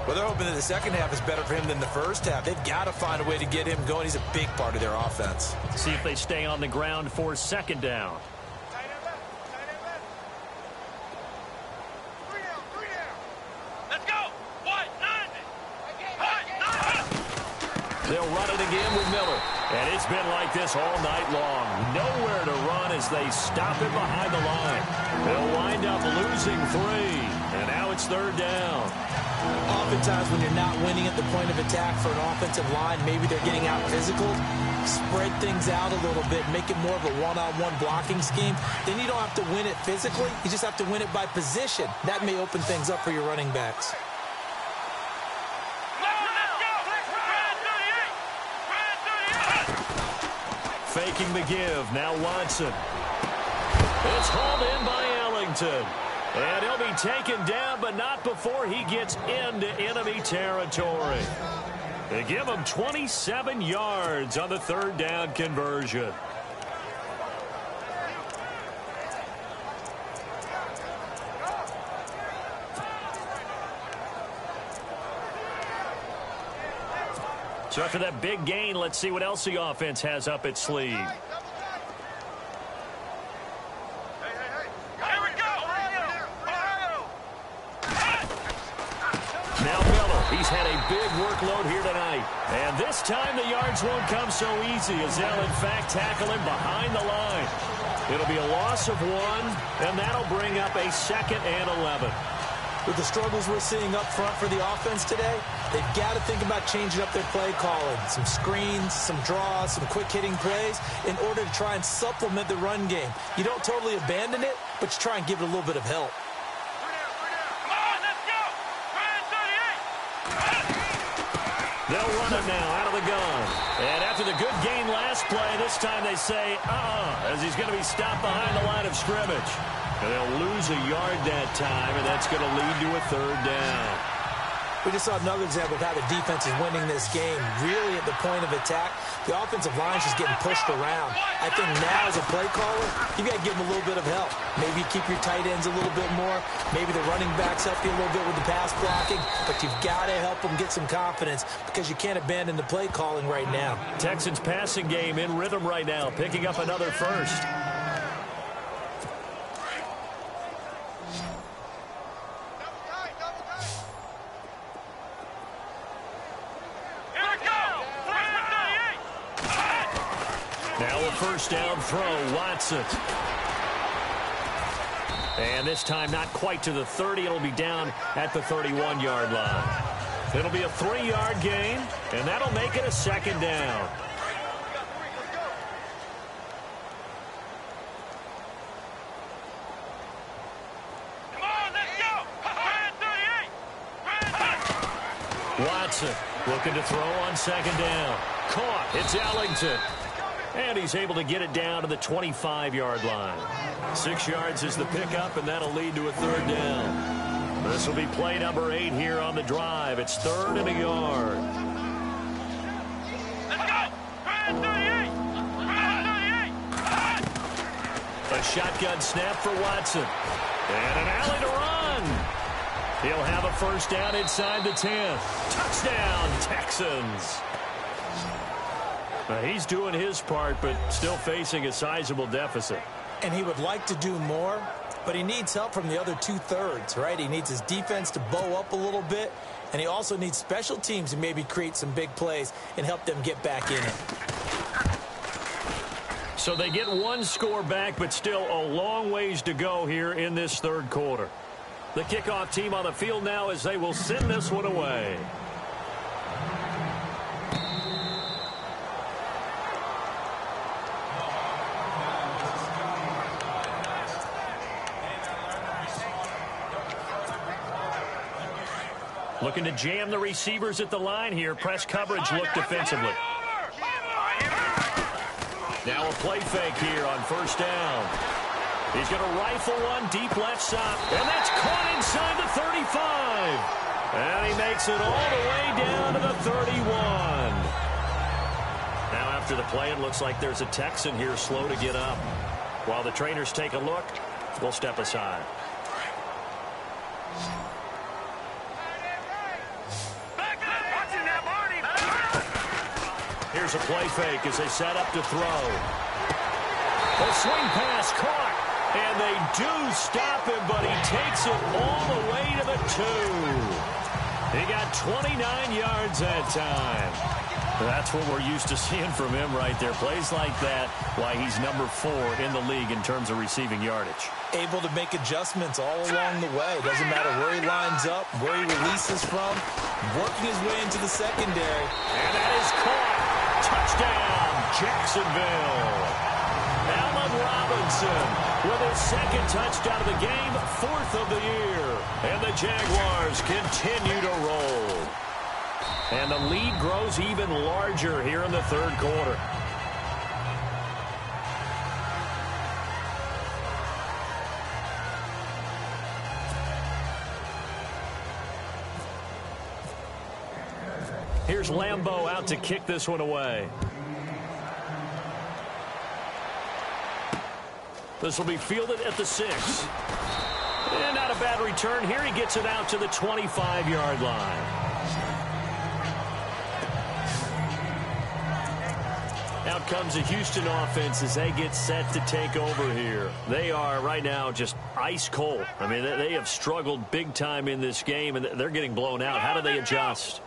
Well, they're hoping that the second half is better for him than the first half. They've got to find a way to get him going. He's a big part of their offense. See if they stay on the ground for second down. They'll run it again with Miller. And it's been like this all night long. Nowhere to run as they stop him behind the line. They'll wind up losing 3. And now it's 3rd down. Oftentimes when you're not winning at the point of attack for an offensive line, maybe they're getting out physical. Spread things out a little bit. Make it more of a one-on-one blocking scheme. Then you don't have to win it physically. You just have to win it by position. That may open things up for your running backs. Faking the give. Now Watson. It's hauled in by Ellington. And he'll be taken down, but not before he gets into enemy territory. They give him 27 yards on the 3rd down conversion. So after that big gain, let's see what else the offense has up its sleeve. Now Miller, he's had a big workload here tonight. And this time the yards won't come so easy as they'll in fact tackle him behind the line. It'll be a loss of 1, and that'll bring up a 2nd and 11. With the struggles we're seeing up front for the offense today, they've got to think about changing up their play calling. Some screens, some draws, some quick-hitting plays in order to try and supplement the run game. You don't totally abandon it, but you try and give it a little bit of help. They'll run it now out of the gun. And after the good gain last play, this time they say, as he's going to be stopped behind the line of scrimmage. And they'll lose a yard that time, and that's going to lead to a 3rd down. We just saw another example of how the defense is winning this game. Really at the point of attack, the offensive line is just getting pushed around. I think now as a play caller, you got to give them a little bit of help. Maybe keep your tight ends a little bit more. Maybe the running backs help you a little bit with the pass blocking. But you've got to help them get some confidence because you can't abandon the play calling right now. Texans passing game in rhythm right now, picking up another first. Now a first down throw, Watson. And this time not quite to the 30. It'll be down at the 31-yard line. It'll be a 3-yard gain, and that'll make it a second down. Come on, let's go! Watson looking to throw on second down. Caught. It's Ellington. And he's able to get it down to the 25-yard line. 6 yards is the pickup, and that'll lead to a third down. This will be play number 8 here on the drive. It's 3rd and a yard. Let's go! 38! A shotgun snap for Watson. And an alley to run. He'll have a first down inside the 10. Touchdown, Texans. He's doing his part, but still facing a sizable deficit. And he would like to do more, but he needs help from the other 2/3, right? He needs his defense to bow up a little bit, and he also needs special teams to maybe create some big plays and help them get back in it. So they get one score back, but still a long ways to go here in this third quarter. The kickoff team on the field now as they will send this one away. Looking to jam the receivers at the line here. Press coverage look defensively. Now a play fake here on first down. He's going to rifle one deep left side. And that's caught inside the 35. And he makes it all the way down to the 31. Now after the play, it looks like there's a Texan here slow to get up. While the trainers take a look, we'll step aside. Here's a play fake as they set up to throw. A swing pass caught. And they do stop him, but he takes it all the way to the 2. He got 29 yards that time. That's what we're used to seeing from him right there. Plays like that, why he's number 4 in the league in terms of receiving yardage. Able to make adjustments all along the way. Doesn't matter where he lines up, where he releases from, working his way into the secondary. And that is caught. Touchdown, Jacksonville. Allen Robinson with his second touchdown of the game, 4th of the year. And the Jaguars continue to roll. And the lead grows even larger here in the third quarter. Here's Lambeau out to kick this one away. This will be fielded at the 6. And not a bad return here. He gets it out to the 25-yard line. Out comes the Houston offense as they get set to take over here. They are right now just ice cold. I mean, they have struggled big time in this game, and they're getting blown out. How do they adjust?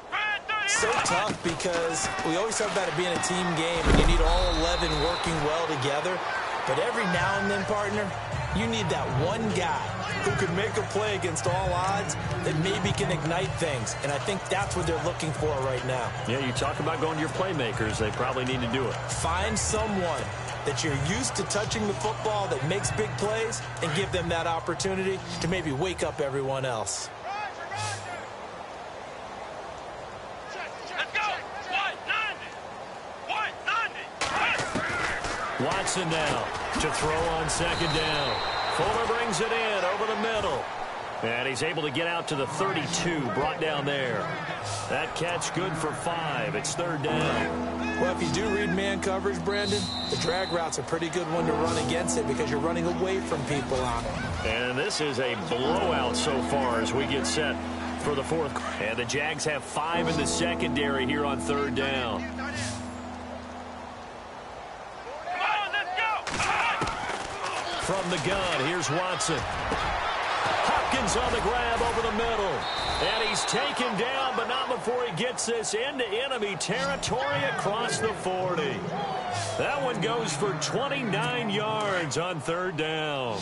So tough because we always talk about it being a team game, and you need all 11 working well together. But every now and then, partner, you need that one guy who can make a play against all odds that maybe can ignite things. And I think that's what they're looking for right now. Yeah, you talk about going to your playmakers. They probably need to do it. Find someone that you're used to touching the football that makes big plays and give them that opportunity to maybe wake up everyone else. Watson now to throw on second down. Fuller brings it in over the middle. And he's able to get out to the 32, brought down there. That catch good for 5. It's 3rd down. Well, if you do read man coverage, Brandon, the drag route's a pretty good one to run against it because you're running away from people on it. And this is a blowout so far as we get set for the 4th. And the Jags have 5 in the secondary here on 3rd down. From the gun, here's Watson. Hopkins on the grab over the middle. And he's taken down, but not before he gets this into enemy territory across the 40. That one goes for 29 yards on 3rd down.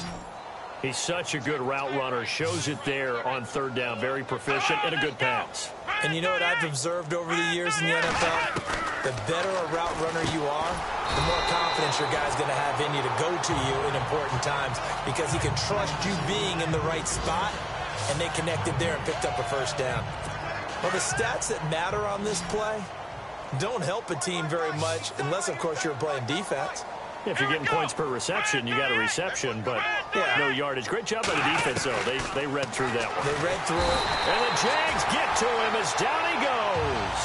He's such a good route runner. Shows it there on 3rd down. Very proficient and a good pass. And you know what I've observed over the years in the NFL? The better a route runner you are, the more confidence your guy's going to have in you to go to you in important times because he can trust you being in the right spot, and they connected there and picked up a 1st down. Well, the stats that matter on this play don't help a team very much unless, of course, you're playing defense. If you're getting points per reception, you got a reception, but no yardage. Great job by the defense, though. They read through that one. They read through it. And the Jags get to him as down he goes.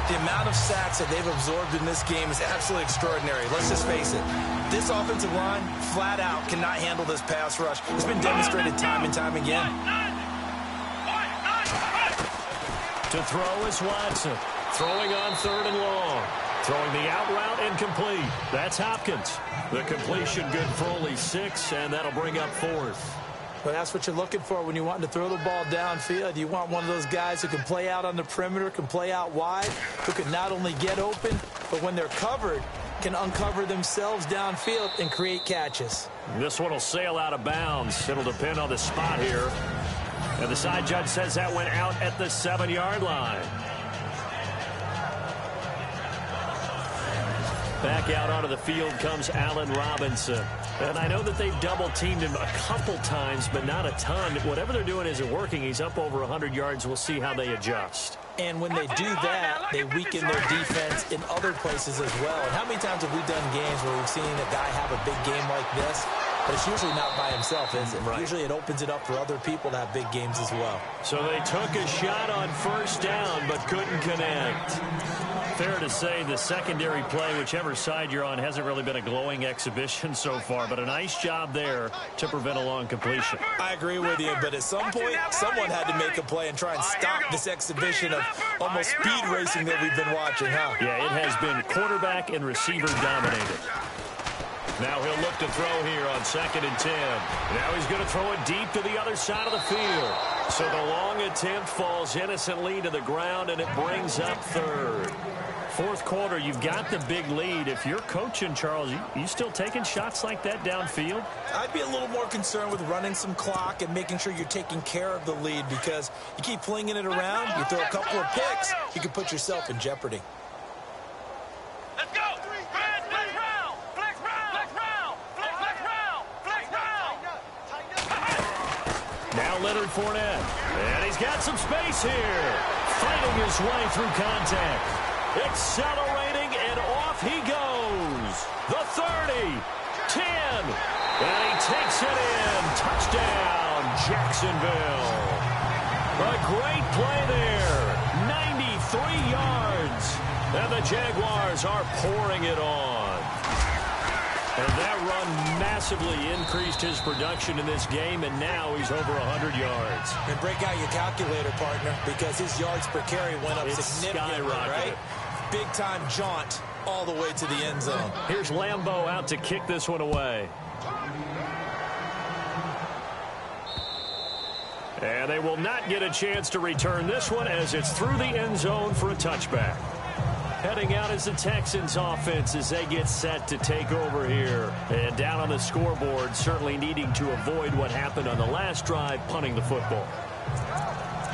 The amount of sacks that they've absorbed in this game is absolutely extraordinary. Let's just face it. This offensive line, flat out, cannot handle this pass rush. It's been demonstrated time and time again. To throw is Watson. Throwing on 3rd and long. Throwing the out route incomplete. That's Hopkins. The completion good for only 6, and that'll bring up 4th. Well, that's what you're looking for when you want to throw the ball downfield. You want one of those guys who can play out on the perimeter, can play out wide, who can not only get open, but when they're covered, can uncover themselves downfield and create catches. This one will sail out of bounds. It'll depend on the spot here. And the side judge says that went out at the 7-yard line. Back out onto the field comes Allen Robinson. And I know that they've double-teamed him a couple times, but not a ton. Whatever they're doing isn't working. He's up over 100 yards. We'll see how they adjust. And when they do that, they weaken their defense in other places as well. And how many times have we done games where we've seen a guy have a big game like this? But it's usually not by himself, is it? Right. Usually it opens it up for other people to have big games as well. So they took a shot on 1st down, but couldn't connect. Fair to say the secondary play, whichever side you're on, hasn't really been a glowing exhibition so far, but a nice job there to prevent a long completion. I agree with you, but at some point, someone had to make a play and try and stop this exhibition of almost speed racing that we've been watching, huh? Yeah, it has been quarterback and receiver dominated. Now he'll look to throw here on 2nd and 10. Now he's going to throw it deep to the other side of the field. So the long attempt falls innocently to the ground, and it brings up 3rd. 4th quarter, you've got the big lead. If you're coaching, Charles, you still taking shots like that downfield? I'd be a little more concerned with running some clock and making sure you're taking care of the lead because you keep flinging it around, you throw a couple of picks, you can put yourself in jeopardy. Let's go! Now Leonard Fournette. And he's got some space here. Fighting his way through contact. Accelerating, and off he goes. The 30, 10, and he takes it in. Touchdown, Jacksonville. A great play there. 93 yards. And the Jaguars are pouring it on. And that run massively increased his production in this game, and now he's over 100 yards. And break out your calculator, partner, because his yards per carry went up significantly, right? Big-time jaunt all the way to the end zone. Here's Lambeau out to kick this one away. And they will not get a chance to return this one as it's through the end zone for a touchback. Heading out is the Texans offense as they get set to take over here. And down on the scoreboard, certainly needing to avoid what happened on the last drive, punting the football.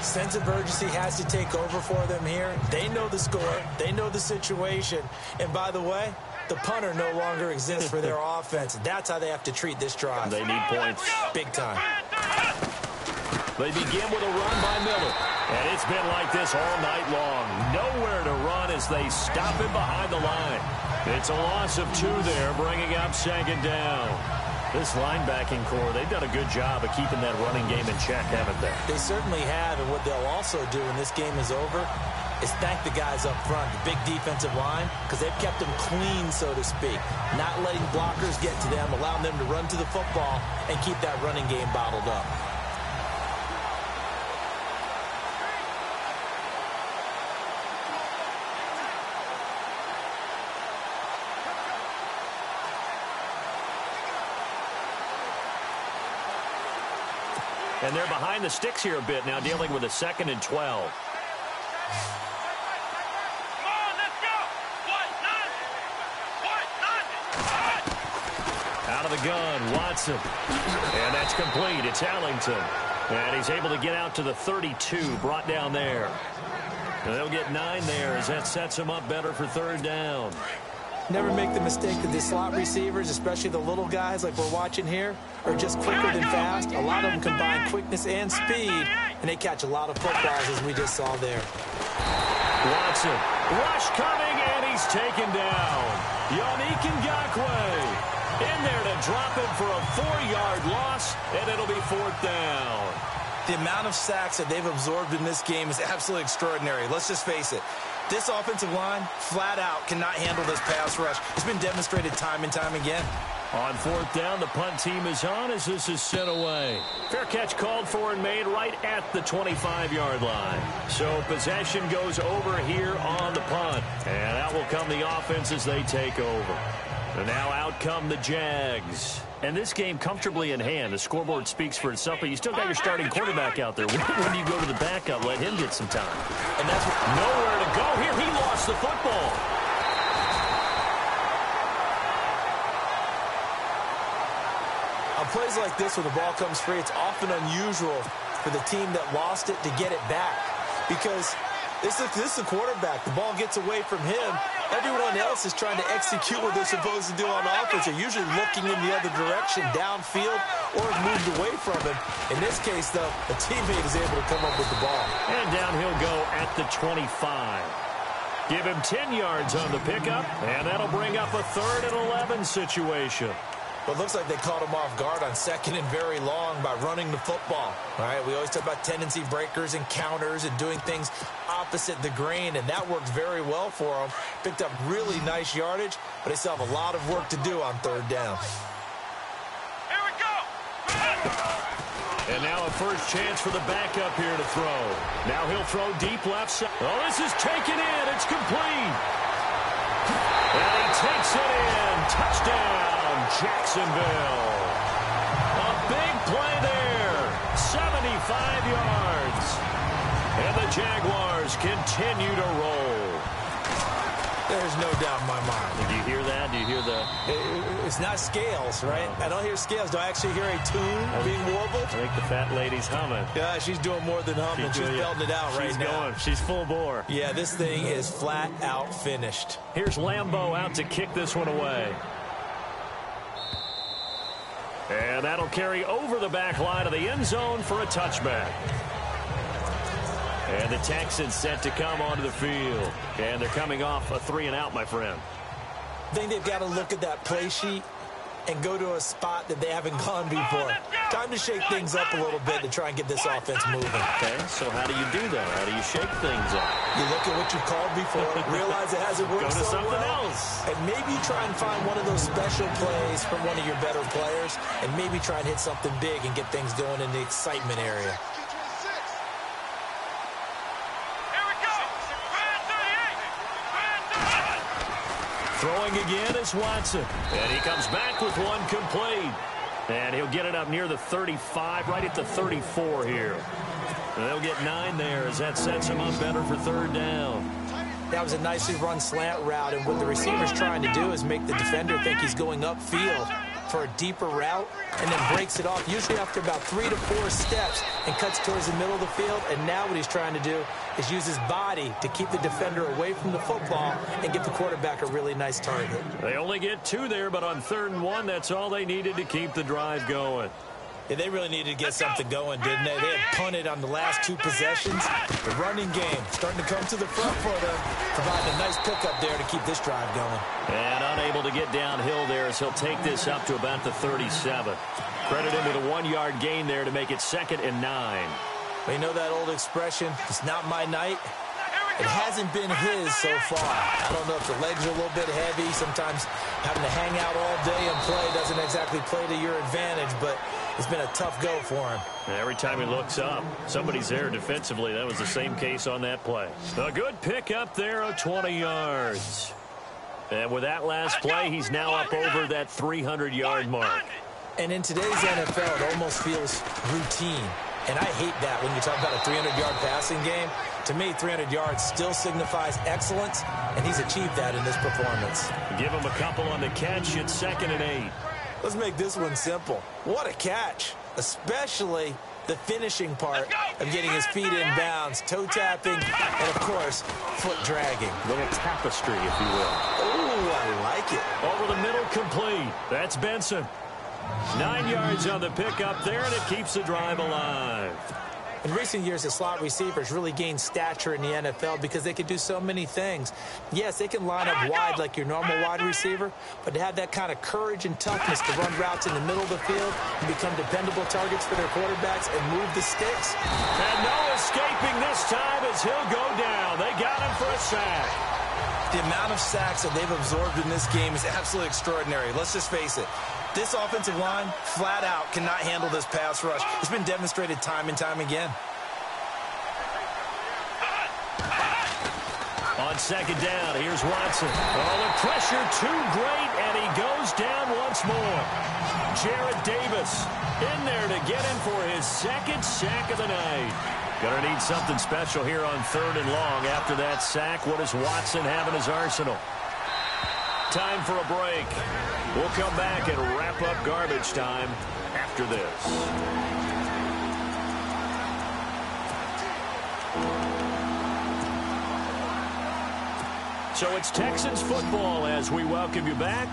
Sense of urgency has to take over for them here. They know the score. They know the situation. And by the way, the punter no longer exists for their offense. That's how they have to treat this drive. They need points. Big time. They begin with a run by Miller. And it's been like this all night long. Nowhere to run as they stop him behind the line. It's a loss of 2 there, bringing up 2nd down. This linebacking core, they've done a good job of keeping that running game in check, haven't they? They certainly have, and what they'll also do when this game is over is thank the guys up front, the big defensive line, because they've kept them clean, so to speak, not letting blockers get to them, allowing them to run to the football and keep that running game bottled up. And they're behind the sticks here a bit now, dealing with a 2nd and 12. Out of the gun, Watson. And that's complete. It's Ellington. And he's able to get out to the 32, brought down there. And they'll get 9 there as that sets him up better for 3rd down. Never make the mistake that the slot receivers, especially the little guys like we're watching here, are just quicker than fast. A lot of them combine quickness and speed, and they catch a lot of footballs, as we just saw there. Watson, rush coming, and he's taken down. Yannick Ngakoue in there to drop him for a 4-yard loss, and it'll be 4th down. The amount of sacks that they've absorbed in this game is absolutely extraordinary. Let's just face it. This offensive line, flat out, cannot handle this pass rush. It's been demonstrated time and time again. On 4th down, the punt team is on as this is sent away. Fair catch called for and made right at the 25-yard line. So possession goes over here on the punt. And out will come the offense as they take over. And now out come the Jags. And this game comfortably in hand. The scoreboard speaks for itself, but you still got your starting quarterback out there. When do you go to the backup? Let him get some time. And that's nowhere to go here. He lost the football. On plays like this where the ball comes free, it's often unusual for the team that lost it to get it back. Because this is the quarterback. The ball gets away from him. Everyone else is trying to execute what they're supposed to do on offense. They're usually looking in the other direction, downfield, or has moved away from him. In this case, though, a teammate is able to come up with the ball. And down he'll go at the 25. Give him 10 yards on the pickup, and that'll bring up a 3rd and 11 situation. But it looks like they caught him off guard on 2nd and very long by running the football. All right, we always talk about tendency breakers and counters and doing things opposite the grain, and that worked very well for them. Picked up really nice yardage, but they still have a lot of work to do on 3rd down. Here we go! And now a first chance for the backup here to throw. Now he'll throw deep left side. Oh, this is taken in. It's complete. And he takes it in. Touchdown, Jacksonville. A big play there. 75 yards. And the Jaguars continue to roll. There's no doubt in my mind. Do you hear that? Do you hear the... It's not scales, right? I don't hear scales. Do I actually hear a tune being warbled? I think the fat lady's humming. Yeah, she's doing more than humming. She's belting it out right now. She's going. She's full bore. Yeah, this thing is flat out finished. Here's Lambeau out to kick this one away. And that'll carry over the back line of the end zone for a touchback. And the Texans set to come onto the field. And they're coming off a 3-and-out, my friend. I think they've got to look at that play sheet and go to a spot that they haven't gone before. Time to shake things up a little bit to try and get this offense moving. Okay, so how do you do that? How do you shake things up? You look at what you've called before, realize it hasn't worked so well. Go to something else. And maybe try and find one of those special plays from one of your better players, and maybe try and hit something big and get things going in the excitement area. Throwing again is Watson. And he comes back with one complete. And he'll get it up near the 35, right at the 34 here. And they'll get 9 there as that sets him up better for 3rd down. That was a nicely run slant route, and what the receiver's trying to do is make the defender think he's going upfield for a deeper route and then breaks it off, usually after about 3 to 4 steps, and cuts towards the middle of the field. And now what he's trying to do is use his body to keep the defender away from the football and give the quarterback a really nice target. They only get 2 there, but on 3rd and 1, that's all they needed to keep the drive going. Yeah, they really needed to get something going, didn't they? They had punted on the last 2 possessions. The running game starting to come to the front for them, providing a nice pickup there to keep this drive going. And unable to get downhill there as he'll take this up to about the 37. Credit him with a 1-yard gain there to make it 2nd and 9. Well, you know that old expression, it's not my night? It hasn't been his so far. I don't know if the legs are a little bit heavy. Sometimes having to hang out all day and play doesn't exactly play to your advantage, but it's been a tough go for him. Every time he looks up, somebody's there defensively. That was the same case on that play. A good pick up there of 20 yards. And with that last play, he's now up over that 300-yard mark. And in today's NFL, it almost feels routine. And I hate that when you talk about a 300-yard passing game. To me, 300 yards still signifies excellence, and he's achieved that in this performance. Give him a couple on the catch. It's 2nd and 8. Let's make this one simple. What a catch, especially the finishing part of getting his feet in bounds, toe tapping, and, of course, foot dragging. A little tapestry, if you will. Oh, I like it. Over the middle, complete. That's Benson. 9 yards on the pickup there, and it keeps the drive alive. In recent years, the slot receivers really gained stature in the NFL because they can do so many things. Yes, they can line up wide like your normal wide receiver, but to have that kind of courage and toughness to run routes in the middle of the field and become dependable targets for their quarterbacks and move the sticks. And no escaping this time as he'll go down. They got him for a sack. The amount of sacks that they've absorbed in this game is absolutely extraordinary. Let's just face it. This offensive line, flat out, cannot handle this pass rush. It's been demonstrated time and time again. On 2nd down, here's Watson. Oh, the pressure too great, and he goes down once more. Jarrad Davis in there to get him for his 2nd sack of the night. Gonna need something special here on 3rd and long. After that sack, what does Watson have in his arsenal? Time for a break. We'll come back and wrap up garbage time after this. So it's Texans football as we welcome you back.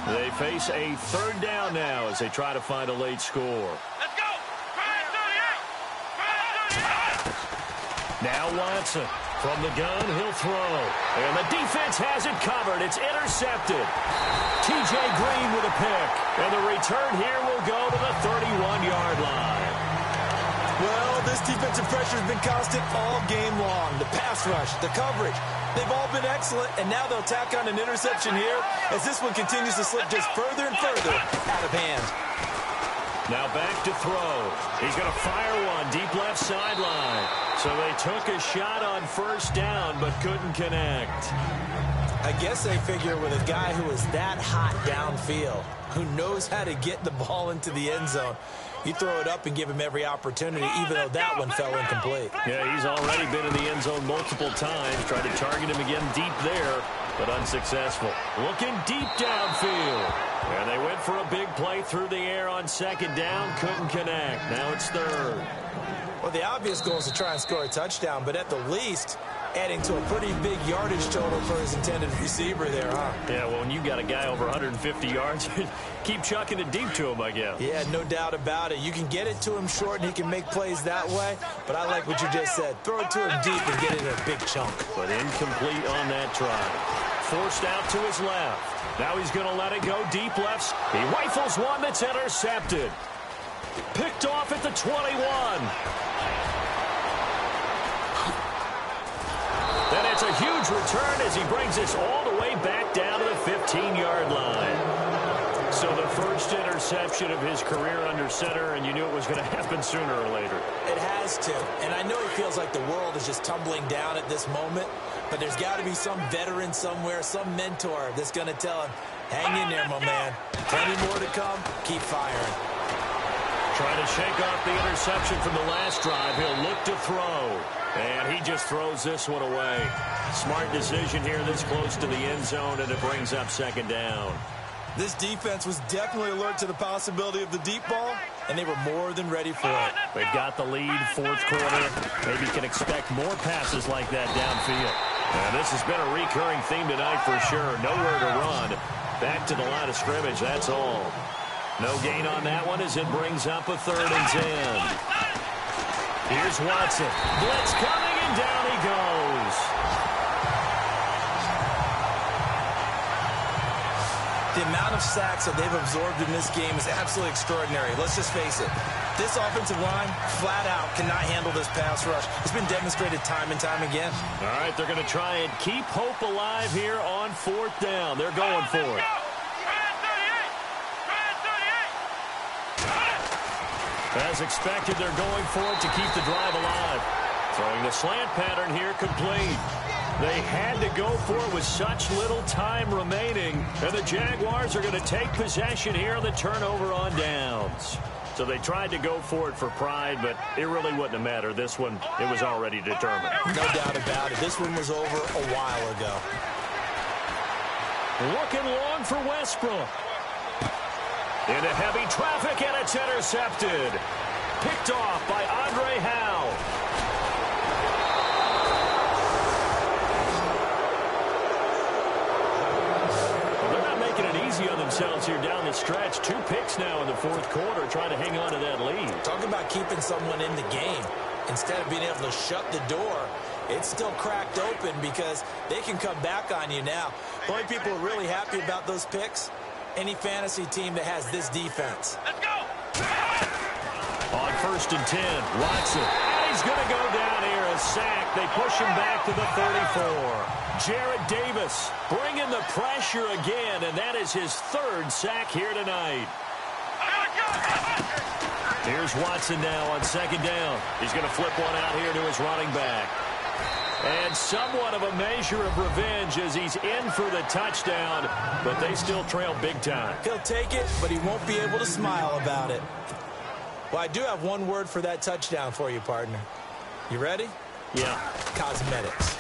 They face a 3rd down now as they try to find a late score. Let's go! Now Watson. From the gun, he'll throw. And the defense has it covered. It's intercepted. T.J. Green with a pick. And the return here will go to the 31-yard line. Well, this defensive pressure has been constant all game long. The pass rush, the coverage, they've all been excellent. And now they'll tack on an interception here as this one continues to slip just further and further out of hand. Now back to throw. He's going to fire one deep left sideline. So they took a shot on 1st down but couldn't connect. I guess they figure with a guy who is that hot downfield, who knows how to get the ball into the end zone, you throw it up and give him every opportunity, even though that one fell incomplete. Yeah, he's already been in the end zone multiple times. Tried to target him again deep there, but unsuccessful. Looking deep downfield. And they went for a big play through the air on 2nd down. Couldn't connect. Now it's 3rd. Well, the obvious goal is to try and score a touchdown, but at the least, adding to a pretty big yardage total for his intended receiver there, huh? Yeah, well, when you got a guy over 150 yards, keep chucking it deep to him, I guess. Yeah, no doubt about it. You can get it to him short, and he can make plays that way, but I like what you just said. Throw it to him deep and get it in a big chunk. But incomplete on that try. Forced out to his left. Now he's going to let it go deep left. He rifles one that's intercepted. Picked off at the 21. Then it's a huge return as he brings this all the way back down to the 15-yard line. So the first interception of his career under center, and you knew it was going to happen sooner or later. It has to. And I know he feels like the world is just tumbling down at this moment, but there's got to be some veteran somewhere, some mentor that's going to tell him, hang in there, my man. Plenty more to come. Keep firing. Trying to shake off the interception from the last drive. He'll look to throw. And he just throws this one away. Smart decision here this close to the end zone, and it brings up 2nd down. This defense was definitely alert to the possibility of the deep ball, and they were more than ready for it. They've got the lead, 4th quarter. Maybe can expect more passes like that downfield. And this has been a recurring theme tonight for sure. Nowhere to run. Back to the line of scrimmage, that's all. No gain on that one as it brings up a 3rd and 10. Here's Watson. Blitz coming, and down he goes. The amount of sacks that they've absorbed in this game is absolutely extraordinary. Let's just face it. This offensive line, flat out, cannot handle this pass rush. It's been demonstrated time and time again. All right, they're going to try and keep hope alive here on 4th down. They're going for it. As expected, they're going for it to keep the drive alive. Throwing the slant pattern here, complete. They had to go for it with such little time remaining. And the Jaguars are going to take possession here on the turnover on downs. So they tried to go for it for pride, but it really wouldn't have mattered. This one, it was already determined. No doubt about it. This one was over a while ago. Looking long for Westbrook. Into heavy traffic, and it's intercepted. Picked off by Andre Howe. Well, they're not making it easy on themselves here down the stretch. 2 picks now in the 4th quarter, trying to hang on to that lead. Talk about keeping someone in the game. Instead of being able to shut the door, it's still cracked open because they can come back on you now. The only people who are really happy about those picks, any fantasy team that has this defense. Let's go! On 1st and 10, Watson. And he's going to go down here, a sack. They push him back to the 34. Jarrett Davis bringing the pressure again, and that is his 3rd sack here tonight. Here's Watson now on 2nd down. He's going to flip one out here to his running back. And somewhat of a measure of revenge as he's in for the touchdown, but they still trail big time. He'll take it, but he won't be able to smile about it. Well, I do have one word for that touchdown for you, partner. You ready? Yeah. Cosmetics.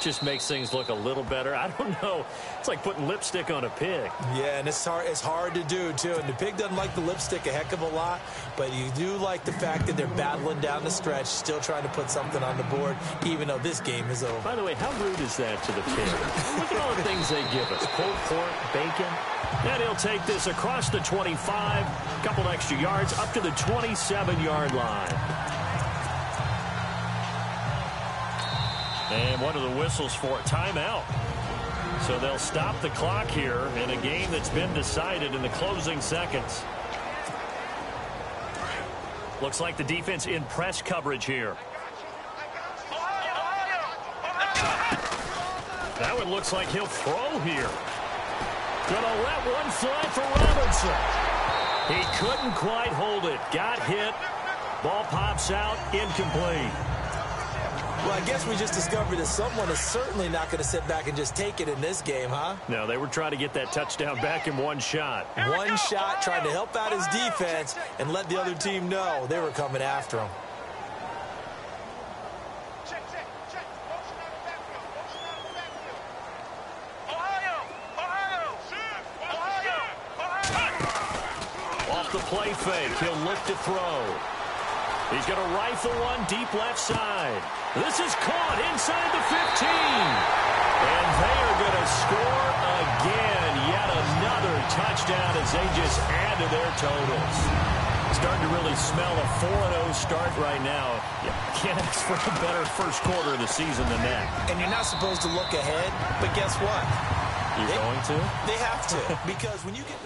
Just makes things look a little better. I don't know. It's like putting lipstick on a pig. Yeah, and it's hard to do, too. And the pig doesn't like the lipstick a heck of a lot, but you do like the fact that they're battling down the stretch, still trying to put something on the board, even though this game is over. By the way, how rude is that to the pig? Look at all the things they give us. Pulled pork, bacon. And he'll take this across the 25, a couple extra yards, up to the 27-yard line. And one of the whistles for a timeout. So they'll stop the clock here in a game that's been decided in the closing seconds. Looks like the defense in press coverage here. That one looks like he'll throw here. Gonna let one fly for Robinson. He couldn't quite hold it. Got hit. Ball pops out. Incomplete. Well, I guess we just discovered that someone is certainly not going to sit back and just take it in this game, huh? No, they were trying to get that touchdown back in one shot. One shot, trying to help out his defense and let the other team know they were coming after him. Off the play fake, he'll look to throw. He's going to rifle one deep left side. This is caught inside the 15. And they are going to score again. Yet another touchdown as they just add to their totals. Starting to really smell a 4-0 start right now. You can't ask for a better first quarter of the season than that. And you're not supposed to look ahead, but guess what? You're going to? They have to. Because when you get...